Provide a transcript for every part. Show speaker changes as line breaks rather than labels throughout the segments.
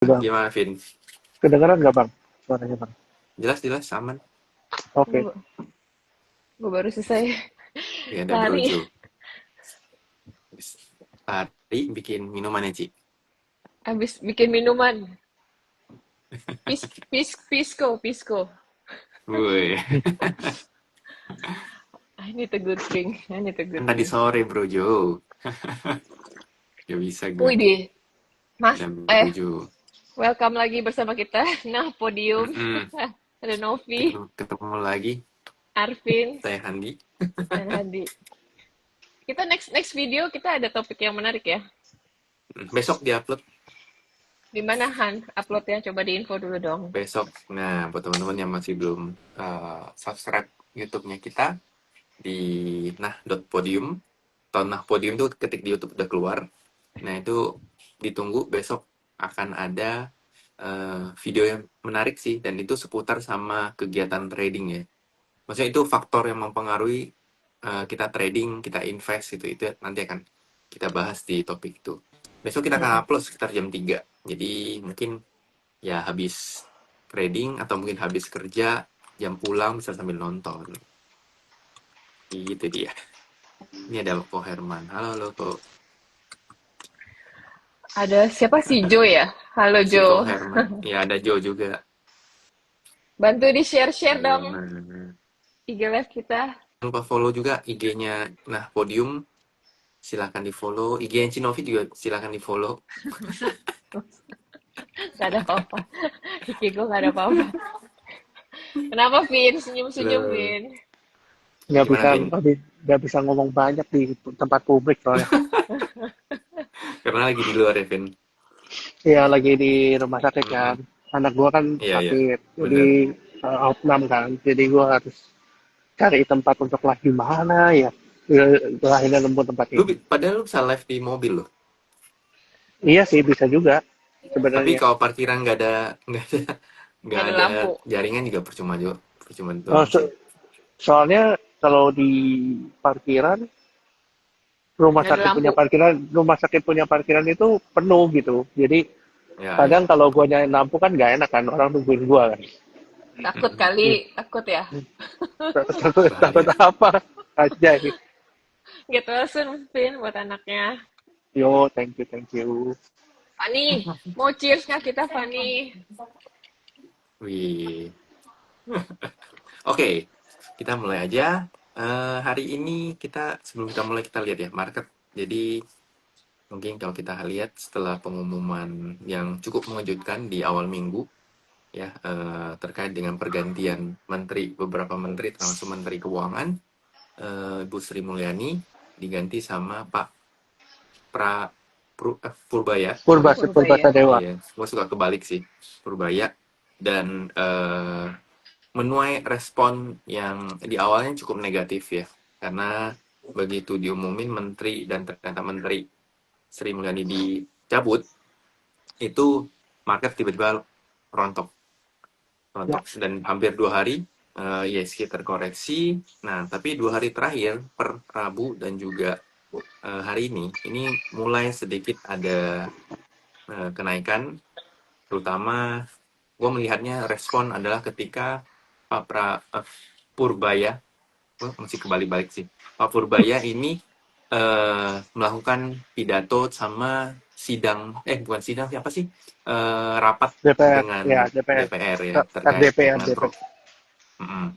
Bang,
Gimana, Vin?
kedengeran nggak bang? Suaranya bang.
Jelas-jelas aman.
Oke.
Gue baru selesai
Ya ada
lari.
Brojo. Lari bikin minuman ya, Ci.
Habis bikin minuman. Pisco.
Woi,
I need a good drink. I need a
kan
good
tadi
drink.
sore Brojo. Gak bisa
Wih
gak?
deh, Mas.
Ada Brojo.
Welcome lagi bersama kita. Nah, podium.
Mm-mm.
Ada Novi,
Ketemu lagi,
Arvin,
saya Handi.
dan Hadi. Kita next video kita ada topik yang menarik ya.
Besok diupload.
Di mana Han uploadnya? Coba diinfo dulu dong.
Besok. Nah, buat teman-teman yang masih belum subscribe YouTube-nya kita di nah.podium. Atau nah podium itu ketik di YouTube udah keluar. Nah, itu ditunggu besok akan ada video yang menarik sih, dan itu seputar sama kegiatan trading ya. Maksudnya itu faktor yang mempengaruhi kita trading, kita invest itu nanti akan kita bahas di topik itu. Besok kita akan
Mm-mm.
upload sekitar jam 3. Jadi mungkin ya habis trading atau mungkin habis kerja, jam pulang bisa sambil nonton. Gitu dia. Ini ada Loko Herman. Halo Loko.
Ada siapa sih Jo ya? Halo
Si Ko
Jo.
Herman. Ya ada Joe juga.
Bantu di share-share dong
Herman.
IG live kita.
Jangan lupa follow juga IG-nya Nah Podium. Silakan di follow. IG-nya Cinovi juga silakan di follow.
Gak ada apa-apa. IG gue gak ada apa-apa. Kenapa, Vin? Senyum-senyum,
Loh.
Vin.
Nggak
Gimana
bisa
Vin?
nggak bisa ngomong banyak di tempat publik soalnya.
Karena lagi di luar ya Vin.
Iya lagi di rumah sakit kan.
Mm-mm.
Anak gua kan
Iya iya.
sakit, jadi
Bener.
outnam kan. Jadi gua harus cari tempat untuk lah di mana ya. Ya, akhirnya nemu tempat ini.
Padahal lu bisa live di mobil loh.
Iya sih bisa juga
Tapi
sebenarnya.
kalau parkiran nggak
Gak ada
ada
lampu.
jaringan juga percuma juga. Percuma
Oh,
doang sih.
soalnya kalau di parkiran
Gak ada lampu.
rumah sakit punya parkiran itu penuh gitu. Jadi
Ya
kadang
ya.
kalau gua nyalain lampu kan nggak enak kan, orang nungguin gua kan.
Takut kali. Takut ya.
Takut
Bahaya.
apa aja.
Get well soon, Vin, buat anaknya.
Yo, thank you.
Fani, mau cheers nggak kita, Fani?
Wih. Oke, kita mulai aja. Hari ini sebelum kita mulai kita lihat ya market. Jadi mungkin kalau kita lihat setelah pengumuman yang cukup mengejutkan di awal minggu ya, terkait dengan pergantian beberapa menteri termasuk Menteri Keuangan, Ibu Sri Mulyani diganti sama Pak Purbaya.
Purba, Purba
Purbaya.
Sadewa.
Iya, gue suka kebalik sih, Purbaya. Dan menuai respon yang di awalnya cukup negatif ya, karena begitu diumumin menteri dan ternyata Menteri Sri Mulyani dicabut, itu market tiba-tiba rontok
Ya,
dan hampir 2 hari ISG terkoreksi. Nah, tapi 2 hari terakhir per Rabu dan juga hari ini mulai sedikit ada kenaikan, terutama gue melihatnya respon adalah ketika Purbaya, masih kebalik-balik sih, Pak Purbaya ini melakukan pidato sama bukan sidang, siapa sih, rapat
DPR,
dengan
ya DPR,
DPR ya, terkait
RDPR,
dengan
DPR.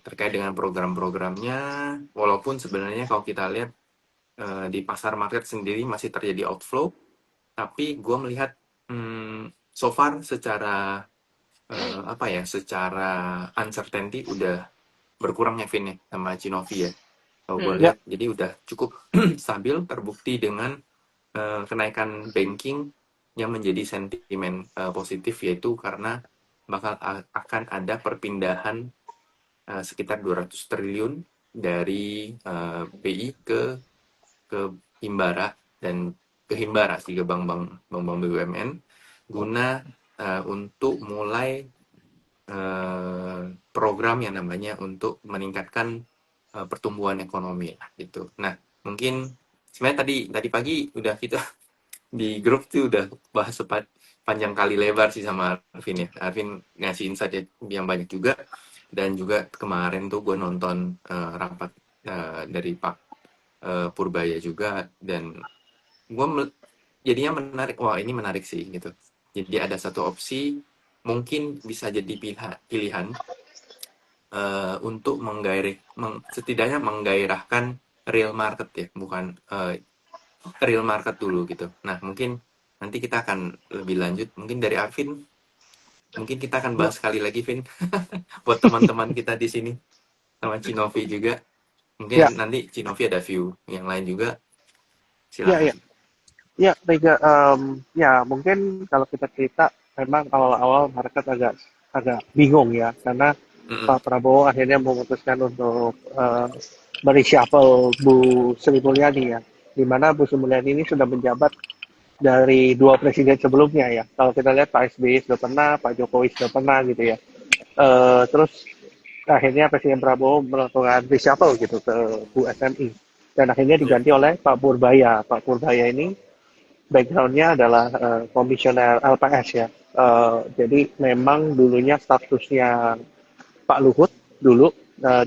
terkait dengan program-programnya. Walaupun sebenarnya kalau kita lihat di pasar market sendiri masih terjadi outflow, tapi gue melihat so far secara secara uncertainty udah berkurang ya Vin ya, sama Cinovi ya. Kalau gue
Hmm.
Ya,
lihat jadi udah cukup stabil, terbukti dengan kenaikan banking yang menjadi sentimen positif, yaitu karena akan ada perpindahan sekitar 200 triliun dari BI ke Himbara, dan ke Himbara sih, ke bank-bank BUMN, guna untuk mulai program yang namanya untuk meningkatkan pertumbuhan ekonomi gitu. Nah, mungkin sebenarnya tadi pagi udah kita di grup tuh udah bahas panjang kali lebar sih sama Arvin ya. Arvin ngasih insight yang banyak juga. Dan juga kemarin tuh gue nonton rapat dari Pak Purbaya juga. Dan gue jadinya menarik. Wah ini menarik sih gitu. Jadi ada satu opsi mungkin bisa jadi pilihan untuk setidaknya menggairahkan real market ya. Bukan real market dulu gitu. Nah mungkin nanti kita akan lebih lanjut. Mungkin dari Arvin, mungkin kita akan
Ya,
bahas sekali lagi, Vin. Buat teman-teman kita di sini. Sama Cinovi juga.
ya,
Mungkin nanti Cinovi ada view yang lain juga.
ya, ya.
Silakan.
Ya, Rega, ya mungkin kalau kita cerita memang awal-awal market agak agak bingung ya karena
Mm-mm.
Pak Prabowo akhirnya memutuskan untuk mereshuffle Bu Sri Mulyani ya, di mana Bu Sri Mulyani ini sudah menjabat dari dua presiden sebelumnya ya. Kalau kita lihat Pak SBY sudah pernah, Pak Jokowi sudah pernah gitu ya. Terus akhirnya Presiden Prabowo melakukan reshuffle gitu ke Bu SMI dan akhirnya
Ya.
diganti oleh Pak Purbaya. Pak Purbaya ini backgroundnya adalah komisioner LPS ya. Jadi memang dulunya statusnya Pak Luhut dulu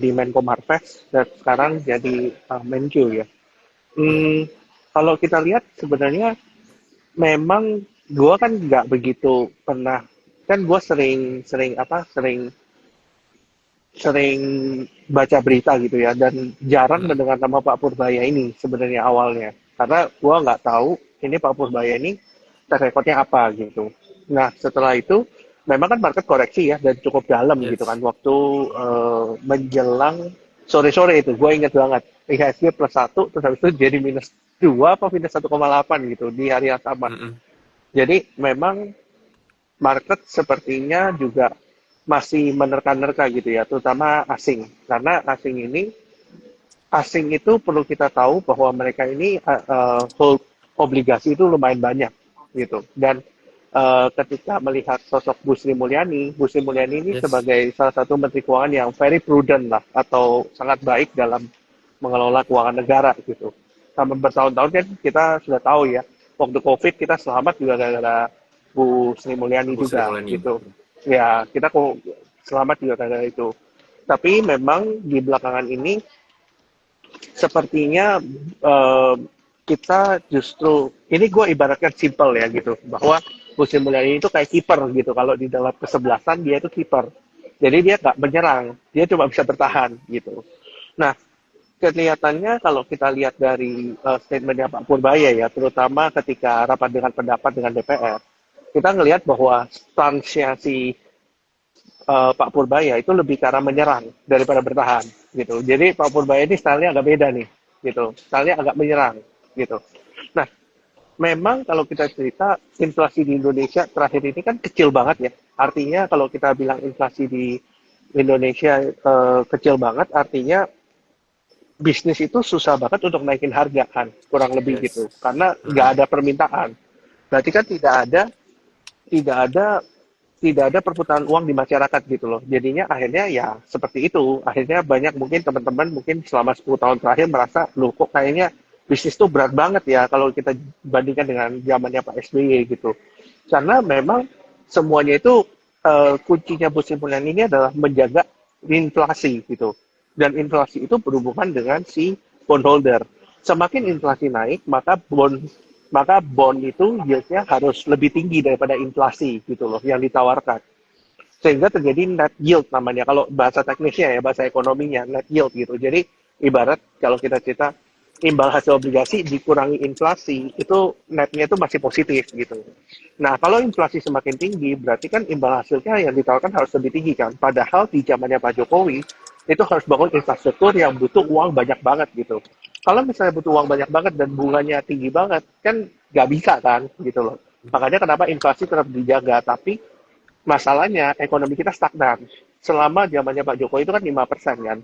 di Menko Marves dan sekarang jadi Menju ya.
Mm.
Hmm, kalau kita lihat sebenarnya memang gue kan nggak begitu pernah, kan gue sering sering apa sering sering baca berita gitu ya dan jarang
Mm-mm.
mendengar nama Pak Purbaya ini sebenarnya awalnya karena gua nggak tahu ini Pak Purbaya ini track recordnya apa gitu. Nah setelah itu memang kan market koreksi ya dan cukup dalam gitu kan
Yes.
waktu menjelang sore-sore itu gue inget banget IHSG +1 terus habis itu jadi -2 apa -1,8 gitu di hari yang sama.
Mm-mm.
Jadi memang market sepertinya juga masih menerka-nerka gitu ya, terutama asing. Karena asing itu perlu kita tahu bahwa mereka ini hold obligasi itu lumayan banyak gitu. Dan ketika melihat sosok Bu Sri Mulyani ini
Yes.
sebagai salah satu menteri keuangan yang very prudent lah atau sangat baik dalam mengelola keuangan negara gitu. Selama bertahun-tahun kan kita sudah tahu ya, waktu COVID kita selamat juga gara-gara Bu Sri Mulyani
Bu Sri
juga
Mulyani.
gitu. Ya, kita kok selamat juga gara-gara itu. Tapi memang di belakangan ini sepertinya eh, kita justru ini gue ibaratkan simple ya gitu bahwa musim Mulyani itu kayak kiper gitu kalau di dalam kesebelasan dia itu kiper jadi dia nggak menyerang dia cuma bisa bertahan gitu. Nah kelihatannya kalau kita lihat dari statementnya Pak Purbaya ya terutama ketika rapat dengan pendapat dengan DPR kita ngelihat bahwa stansnya si Pak Purbaya itu lebih ke arah menyerang daripada bertahan gitu. Jadi Pak Purbaya ini stylenya agak beda nih gitu. Stylenya agak menyerang gitu. Nah, memang kalau kita cerita inflasi di Indonesia terakhir ini kan kecil banget ya. Artinya kalau kita bilang inflasi di Indonesia kecil banget, artinya bisnis itu susah banget untuk naikin harga kan, kurang lebih gitu.
Yes.
Karena nggak
Mm-mm.
ada permintaan. Berarti kan tidak ada tidak ada perputaran uang di masyarakat gitu loh. Jadinya akhirnya ya seperti itu. Akhirnya banyak mungkin teman-teman mungkin selama 10 tahun terakhir merasa, loh kok kayaknya bisnis tuh berat banget ya kalau kita bandingkan dengan zamannya Pak SBY gitu. Karena memang semuanya itu kuncinya Bu Sri Mulyani ini adalah menjaga inflasi gitu. Dan inflasi itu berhubungan dengan si bondholder. Semakin
Mm.
inflasi naik, maka bond itu yieldnya harus lebih tinggi daripada inflasi gitu loh yang ditawarkan sehingga terjadi net yield namanya kalau bahasa teknisnya ya bahasa ekonominya net yield gitu. Jadi ibarat kalau kita cerita imbal hasil obligasi dikurangi inflasi itu netnya itu masih positif gitu. Nah kalau inflasi semakin tinggi berarti kan imbal hasilnya yang ditawarkan harus lebih tinggi kan. Padahal di zamannya Pak Jokowi itu harus bangun infrastruktur yang butuh uang banyak banget gitu. Kalau misalnya butuh uang banyak banget dan bunganya tinggi banget kan nggak bisa kan gitu loh. Makanya kenapa inflasi tetap dijaga tapi masalahnya ekonomi kita stagnan. Selama zamannya Pak Jokowi itu kan 5% kan.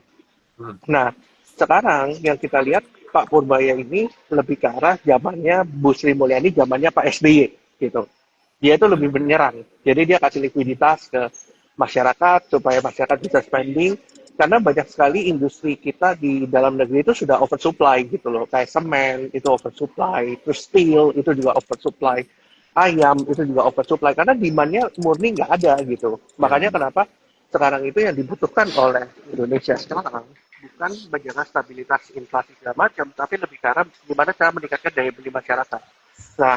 Mm.
Nah, sekarang yang kita lihat Pak Purbaya ini lebih ke arah zamannya Bu Sri Mulyani, zamannya Pak SBY gitu. Dia itu lebih
Mm.
menyerang. Jadi dia kasih likuiditas ke masyarakat supaya masyarakat bisa spending karena banyak sekali industri kita di dalam negeri itu sudah oversupply gitu loh. Kayak semen itu oversupply, terus steel itu juga oversupply. ayam itu juga oversupply karena demand-nya murni nggak ada gitu.
Ya.
Makanya kenapa sekarang itu yang dibutuhkan oleh Indonesia sekarang bukan menjaga stabilitas inflasi segala macam, tapi lebih karena gimana cara meningkatkan daya beli masyarakat. Nah,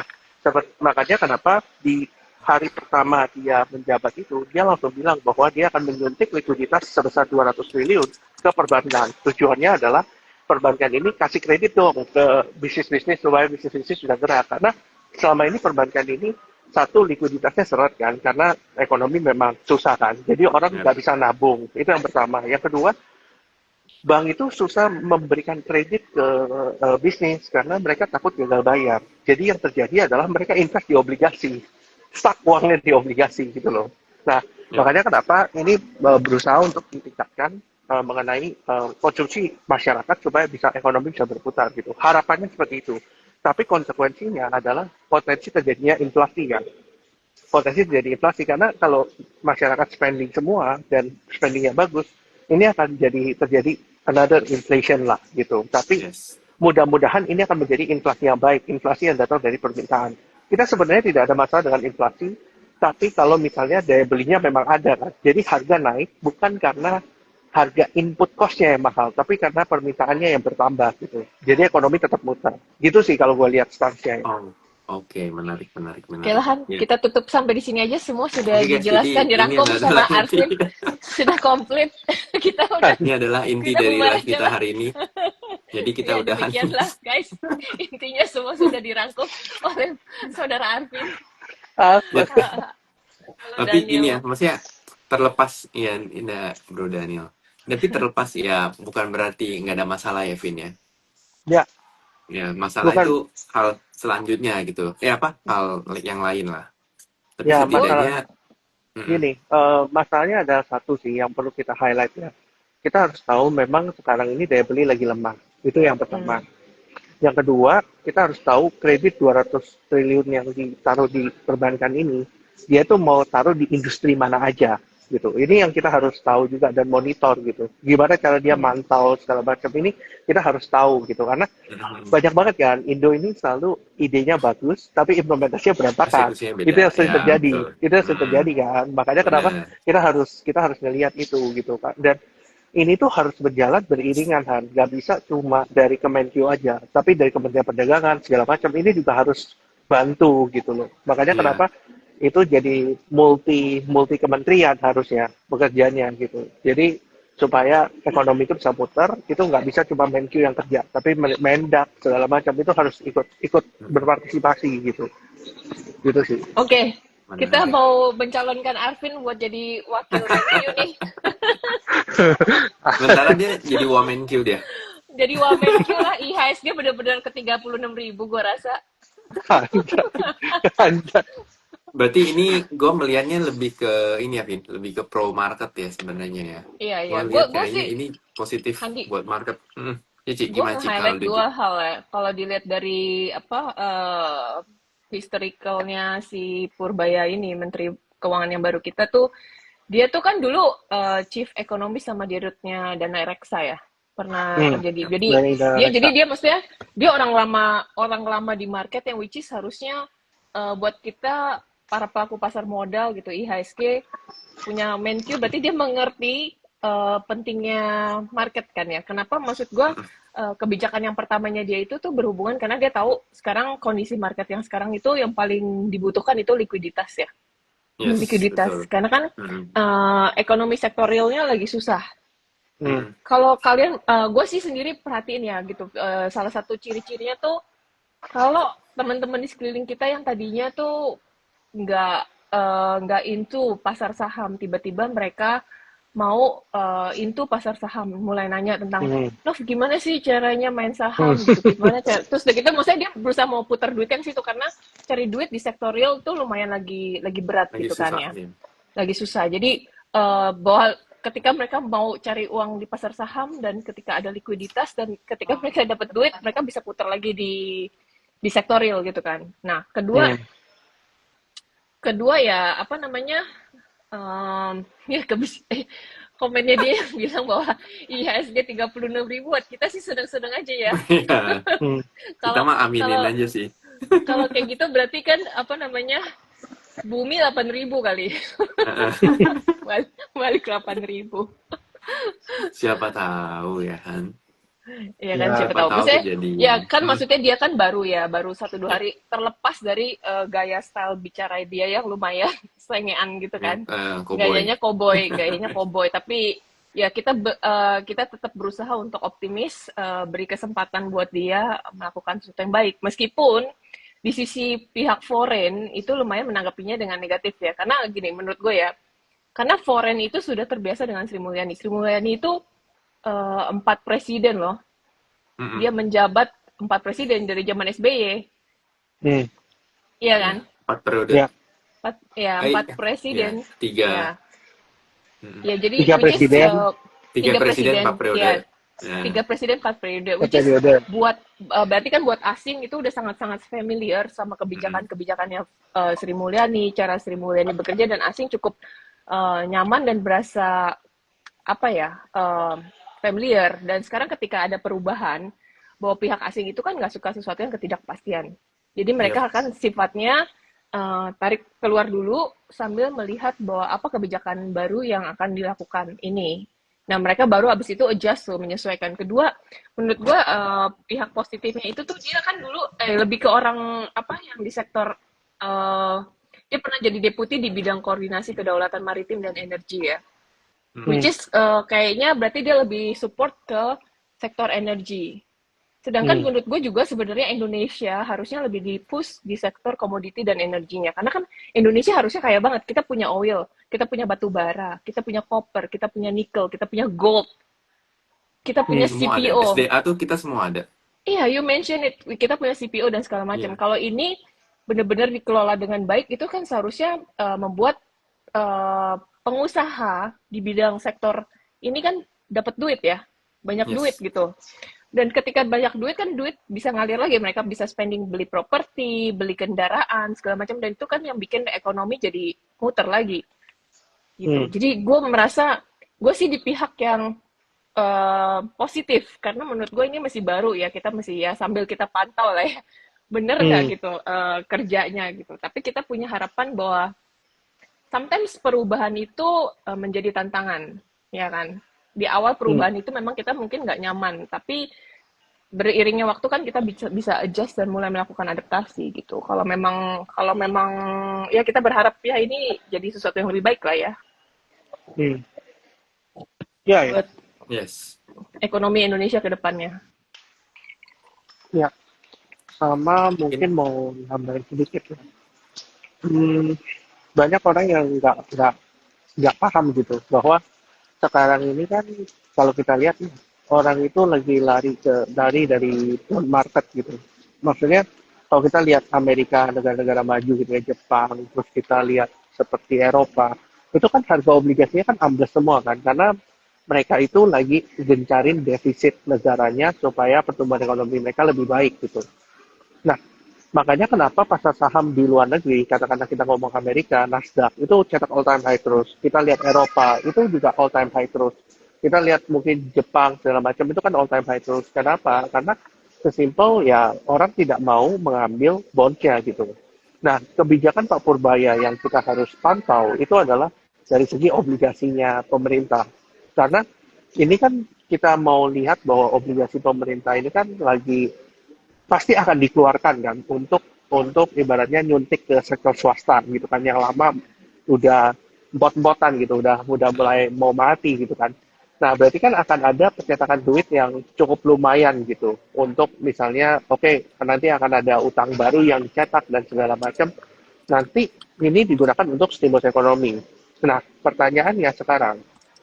makanya kenapa di hari pertama dia menjabat itu, dia langsung bilang bahwa dia akan menyuntik likuiditas sebesar 200 triliun ke perbankan. Tujuannya adalah perbankan ini kasih kredit dong ke bisnis-bisnis supaya bisnis-bisnis sudah gerak. Karena selama ini perbankan ini satu likuiditasnya seret kan, karena ekonomi memang susah kan. Jadi orang
Ya.
nggak bisa nabung. Itu yang pertama. Yang kedua, bank itu susah memberikan kredit ke bisnis karena mereka takut gagal bayar. Jadi yang terjadi adalah mereka invest di obligasi, stuck uangnya di obligasi gitu loh. Nah,
Ya.
makanya kenapa ini berusaha untuk ditingkatkan mengenai konsumsi masyarakat supaya bisa ekonomi bisa berputar gitu. Harapannya seperti itu. Tapi konsekuensinya adalah potensi terjadinya inflasi kan. Potensi terjadi inflasi karena kalau masyarakat spending semua dan spendingnya bagus, ini akan terjadi another inflation lah gitu. Tapi
Yes.
mudah-mudahan ini akan menjadi inflasi yang baik, inflasi yang datang dari permintaan. Kita sebenarnya tidak ada masalah dengan inflasi, tapi kalau misalnya daya belinya memang ada kan. Jadi harga naik bukan karena harga input cost-nya yang mahal, tapi karena permintaannya yang bertambah gitu. Jadi ekonomi tetap muter. Gitu sih kalau gue lihat stance-nya.
Oh, oke, menarik, menarik,
Oke
menarik.
lah, Han.
Ya.
Kita tutup sampai di sini aja. Semua sudah
Oke guys, jadi
dijelaskan,
ini
dirangkum
adalah
sama
inti,
Arvin. Sudah komplit. Kita udah
ini adalah inti
kita
dari
bubar
live
aja
kita
lah.
hari ini. Jadi kita
Ya,
udahan.
demikianlah guys. Intinya semua sudah dirangkum oleh saudara Arvin.
Ya,
Halo
tapi gini ya,
Daniel.
maksudnya terlepas ya, Indah Bro Daniel. Tapi terlepas ya, bukan berarti nggak ada masalah ya, Vin ya.
Ya,
Ya, masalah
bukan.
itu hal selanjutnya gitu. Apa? Hal yang lain lah. Tapi
Ya, masalah
setidaknya, mm-mm,
gini, masalahnya ada satu sih yang perlu kita highlight ya. Kita harus tahu memang sekarang ini daya beli lagi lemah. Itu yang pertama.
Hmm.
Yang kedua, kita harus tahu kredit 200 triliun yang ditaruh di perbankan ini, dia tuh mau taruh di industri mana aja gitu. Ini yang kita harus tahu juga dan monitor gitu. Gimana cara dia
Hmm.
mantau segala macam ini kita harus tahu gitu. Karena
mm-mm,
banyak banget kan Indo ini selalu idenya bagus tapi implementasinya berantakan.
eksekusinya
Itu
beda.
yang sering
Ya,
terjadi.
betul.
Itu yang sering
Mm-mm,
terjadi kan. Makanya kenapa
benar.
kita harus ngelihat itu gitu kan. Dan ini tuh harus berjalan beriringan Han. Gak bisa cuma dari Kemenkyu aja, tapi dari Kementerian Perdagangan segala macam ini juga harus bantu gitu loh. Makanya
Iya.
kenapa itu jadi multi kementerian harusnya pekerjaannya gitu. Jadi supaya ekonomi itu bisa putar, itu nggak bisa cuma Menkyu yang kerja, tapi Mendak segala macam itu harus ikut ikut
Mm-mm,
berpartisipasi gitu. Gitu sih.
Oke, kita
menarik.
mau mencalonkan Arvin buat jadi wakil Menkyu nih.
Sementara dia jadi Wamenkyu dia.
Jadi Wamenkyu lah, IHSG bener-bener ke 36.000 gue rasa.
Berarti ini gue melihatnya lebih ke ini ya, Vin, lebih ke pro market ya sebenarnya ya.
Iya,
Gue
iya.
lihat
Gue
kayaknya
sih,
ini positif
Handi,
buat market. Ya, Cik,
gue
gimana Cik kalau
nge-highlight
dia,
dua
Cik?
hal ya. Kalau dilihat dari apa historicalnya si Purbaya ini, Menteri Keuangan yang baru kita tuh, dia tuh kan dulu Chief Economist sama dirutnya Dana Reksa ya, pernah
Hmm,
jadi.
Ya.
Jadi
dari
jadi
reksa.
dia maksudnya dia orang lama di market yang which is harusnya buat kita para pelaku pasar modal gitu IHSG punya Menkyu berarti dia mengerti pentingnya market kan ya. Kenapa maksud gue kebijakan yang pertamanya dia itu tuh berhubungan karena dia tahu sekarang kondisi market yang sekarang itu yang paling dibutuhkan itu likuiditas ya.
Yes,
Likuiditas
betul.
karena kan ekonomi sektorialnya lagi susah.
Hmm.
Kalau kalian, gue sih sendiri perhatiin ya gitu. Salah satu ciri-cirinya tuh kalau teman-teman di sekeliling kita yang tadinya tuh nggak nggak into pasar saham, tiba-tiba mereka mau into pasar saham, mulai nanya tentang,
Hmm.
Nov gimana sih caranya main
Hmm.
saham gitu, gimana cara, terus udah gitu maksudnya dia berusaha mau putar duit kan situ karena cari duit di sektor real tuh lumayan lagi berat
Lagi
gitu kan
susah
ya,
sih.
lagi susah. Jadi bahwa ketika mereka mau cari uang di pasar saham dan ketika ada likuiditas dan ketika mereka dapat duit, mereka bisa putar lagi di sektor real gitu kan. Nah, kedua
Hmm.
kedua ya apa namanya ya komennya dia yang bilang bahwa IHSG 36.000 buat kita sih sedang-sedang aja ya.
Iya,
Hmm.
kita
Kalau
mah aminin
kalau
aja sih.
Kalau kayak gitu berarti kan apa namanya, bumi 8.000 kali. Balik 8.000.
Siapa tahu ya kan.
Iya kan,
Ya,
siapa
Siapa
tahu.
tahu
Maksudnya, ya
kejadian.
kan maksudnya dia kan baru ya, baru 1-2 hari terlepas dari gaya style bicara dia yang lumayan sengean gitu
Ya,
kan.
koboi.
Gayanya koboi. Tapi ya kita tetap berusaha untuk optimis, beri kesempatan buat dia melakukan sesuatu yang baik. Meskipun di sisi pihak foreign itu lumayan menanggapinya dengan negatif ya. Karena gini, menurut gue ya, karena foreign itu sudah terbiasa dengan Sri Mulyani. Sri Mulyani itu 4 presiden loh.
Mm-mm.
Dia menjabat 4 presiden dari zaman SBY,
hmm,
iya
Ya,
kan?
4 periode.
ya,
Empat
Ya,
presiden,
tiga.
ya,
Mm-mm.
ya. Jadi
tiga
which is
presiden,
Tiga
tiga
presiden,
presiden,
4 periode.
ya,
Nah,
3 presiden 4 periode,
satu
which is
periode.
buat berarti kan buat asing itu udah sangat-sangat familiar sama
mm-mm.
kebijakan-kebijakannya Sri Mulyani, cara Sri Mulyani bekerja, dan asing cukup nyaman dan berasa apa ya, familiar. Dan sekarang ketika ada perubahan, bahwa pihak asing itu kan nggak suka sesuatu yang ketidakpastian. Jadi
Yep.
mereka akan sifatnya tarik keluar dulu sambil melihat bahwa apa kebijakan baru yang akan dilakukan ini. Nah, mereka baru abis itu adjust tuh, menyesuaikan. Kedua, menurut gua pihak positifnya itu tuh dia kan dulu lebih ke orang apa yang di sektor eh, dia pernah jadi deputi di bidang koordinasi kedaulatan maritim dan energi ya. Which
Hmm,
is kayaknya berarti dia lebih support ke sektor energi. Sedangkan
hmm,
menurut gue juga sebenarnya Indonesia harusnya lebih di-push di sektor komoditi dan energinya. Karena kan Indonesia harusnya kaya banget. Kita punya oil, kita punya batu bara, kita punya copper, kita punya nikel, kita punya gold, kita punya
hmm,
Semua ada.
CPO.
SDA tuh kita semua ada.
Iya, you mention it. Kita punya CPO dan segala macam.
Iya.
Kalau ini benar-benar dikelola dengan baik, itu kan seharusnya membuat pengusaha di bidang sektor ini kan dapat duit ya, banyak duit
Yes.
gitu. Dan ketika banyak duit kan duit bisa ngalir lagi, mereka bisa spending beli properti, beli kendaraan segala macam, dan itu kan yang bikin ekonomi jadi muter lagi gitu.
hmm,
Jadi gue merasa gue sih di pihak yang positif, karena menurut gue ini masih baru ya, kita masih ya sambil kita pantau lah ya, bener nggak
hmm,
gitu kerjanya gitu. Tapi kita punya harapan bahwa sometimes perubahan itu menjadi tantangan, ya kan? Di awal
hmm,
perubahan itu memang kita mungkin nggak nyaman, tapi beriringnya waktu kan kita bisa adjust dan mulai melakukan adaptasi gitu. Kalau memang ya kita berharap ya ini jadi sesuatu yang lebih baik lah ya
hmm. Ya, ya,
buat
Yes.
ekonomi Indonesia ke depannya.
ya. Sama
Mungkin.
mungkin mau nambahin sedikit ya. Hmm, banyak orang yang nggak paham gitu bahwa sekarang ini kan kalau kita lihat nih, orang itu lagi lari dari bond market gitu. Maksudnya kalau kita lihat Amerika, negara-negara maju gitu ya, Jepang, terus kita lihat seperti Eropa, itu kan harga obligasinya kan ambles semua kan, karena mereka itu lagi gencarin defisit negaranya supaya pertumbuhan ekonomi mereka lebih baik gitu. Nah, makanya kenapa pasar saham di luar negeri, katakanlah kita ngomong Amerika, Nasdaq, itu cetak all time high terus. Kita lihat Eropa, itu juga all time high terus. Kita lihat mungkin Jepang, segala macam, itu kan all time high terus. Kenapa? Karena sesimpel ya orang tidak mau mengambil bondnya gitu. Nah, kebijakan Pak Purbaya yang kita harus pantau itu adalah dari segi obligasinya pemerintah. Karena ini kan kita mau lihat bahwa obligasi pemerintah ini kan lagi pasti akan dikeluarkan kan untuk ibaratnya nyuntik ke sektor swasta gitu kan yang lama udah bot-botan gitu udah mulai mau mati gitu kan. Nah, berarti kan akan ada percetakan duit yang cukup lumayan gitu untuk misalnya oke, nanti akan ada utang baru yang dicetak dan segala macam. Nanti ini digunakan untuk stimulus ekonomi. Nah, pertanyaannya sekarang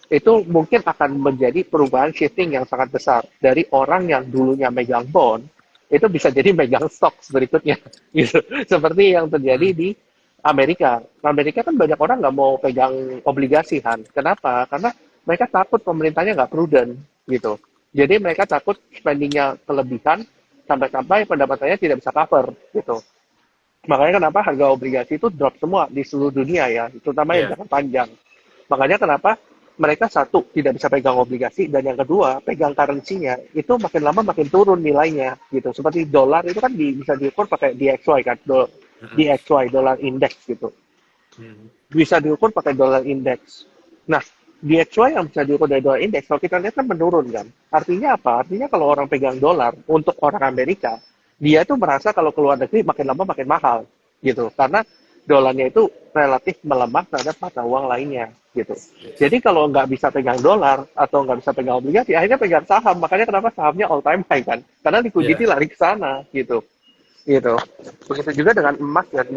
itu mungkin akan menjadi perubahan shifting yang sangat besar dari orang yang dulunya megang bond itu bisa jadi megang stok berikutnya gitu seperti yang terjadi
Hmm.
di Amerika. Amerika kan banyak orang nggak mau pegang obligasi kan. Kenapa? Karena mereka takut pemerintahnya nggak prudent gitu. Jadi mereka takut spendingnya kelebihan sampai-sampai pendapatannya tidak bisa cover gitu. Makanya kenapa harga obligasi itu drop semua di seluruh dunia ya, terutama yang
Iya.
jangka panjang. Makanya kenapa mereka satu tidak bisa pegang obligasi, dan yang kedua pegang currency-nya itu makin lama makin turun nilainya gitu. Seperti dolar itu kan bisa diukur pakai DXY kan,
Mm-mm.
DXY dollar index gitu.
Hmm.
Bisa diukur pakai dollar index. Nah, DXY yang bisa diukur dari dollar index, kalau kita lihat kan menurun kan. Artinya apa? Artinya kalau orang pegang dolar untuk orang Amerika, dia itu merasa kalau keluar negeri makin lama makin mahal gitu. Karena dolarnya itu relatif melemah terhadap mata uang lainnya gitu.
Yes.
Jadi kalau nggak bisa pegang dolar atau nggak bisa pegang obligasi, akhirnya pegang saham. Makanya kenapa sahamnya all time high kan? Karena liquidity
Ya,
lari ke sana gitu. Gitu. Begitu juga dengan emas dan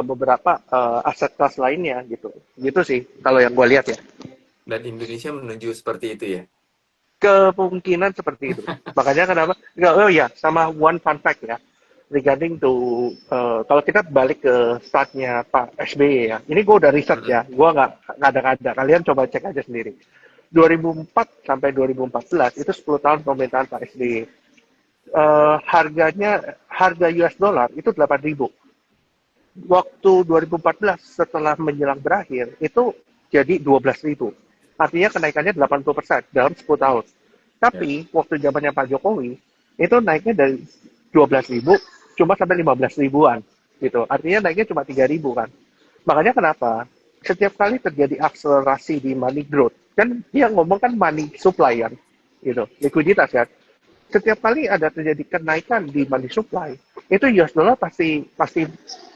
beberapa aset kelas lainnya gitu. Gitu sih kalau yang gue lihat ya.
dan Indonesia menuju seperti itu ya.
Kemungkinan seperti itu. Makanya kenapa? Oh ya, sama one fun fact ya. Regarding to kalau kita balik ke startnya Pak SBY ya. Ini gue udah riset
Mm-mm.
ya. Gue nggak ngada-ngada. Kalian coba cek aja sendiri. 2004 sampai 2014 itu 10 tahun pemerintahan Pak SBY. Harga US dollar itu 8.000. Waktu 2014 setelah menjelang berakhir itu jadi 12.000. Artinya kenaikannya 80% dalam 10 tahun.
Ya.
Tapi waktu zamannya Pak Jokowi itu naiknya dari 12.000 cuma sampai 15 ribuan gitu. Artinya naiknya cuma 3.000 kan. Makanya kenapa? Setiap kali terjadi akselerasi di money growth, kan dia ngomong kan money supply kan, gitu, likuiditas kan. Setiap kali ada terjadi kenaikan di money supply, itu US dollar pasti pasti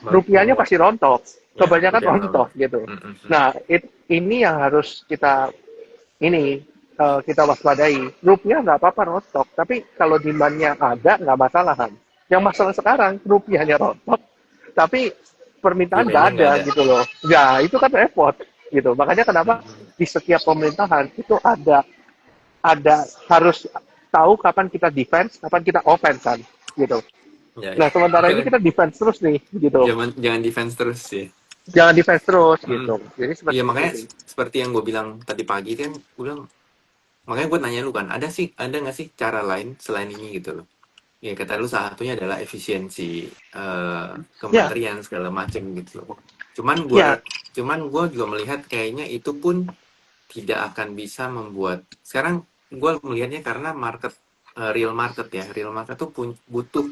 rupiahnya
Menguat.
pasti rontok,
Ya,
kebanyakan
rupiah
rontok
melemah.
gitu.
Mm-mm.
Nah, ini yang harus kita ini kita waspadai. Rupiah nggak apa-apa rontok, tapi kalau demand-nya ada nggak masalah kan. Yang masalah sekarang rupiahnya rontok, tapi permintaan nggak
Demandnya nggak
ada
ada.
gitu loh. Ya itu kan repot gitu. Makanya kenapa
Mm-mm.
di setiap pemerintahan itu ada harus tahu kapan kita defense, kapan kita offense kan gitu.
Ya,
Nah
ya.
sementara ini
Makanya
kita defense terus nih gitu.
jangan defense terus ya.
Jangan defense terus
Mm.
gitu. Jadi
Iya,
seperti itu
makanya
sih.
seperti yang gue bilang tadi pagi kan, gue bilang, makanya gue nanya lu kan, ada nggak sih cara lain selain ini gitu loh. Ya kata lu salah satunya adalah efisiensi
Ya,
kementerian segala macam gitu loh. Cuman
ya,
gue cuman gue juga melihat kayaknya itu pun tidak akan bisa membuat. Sekarang gue melihatnya karena market, real market ya, real market tuh butuh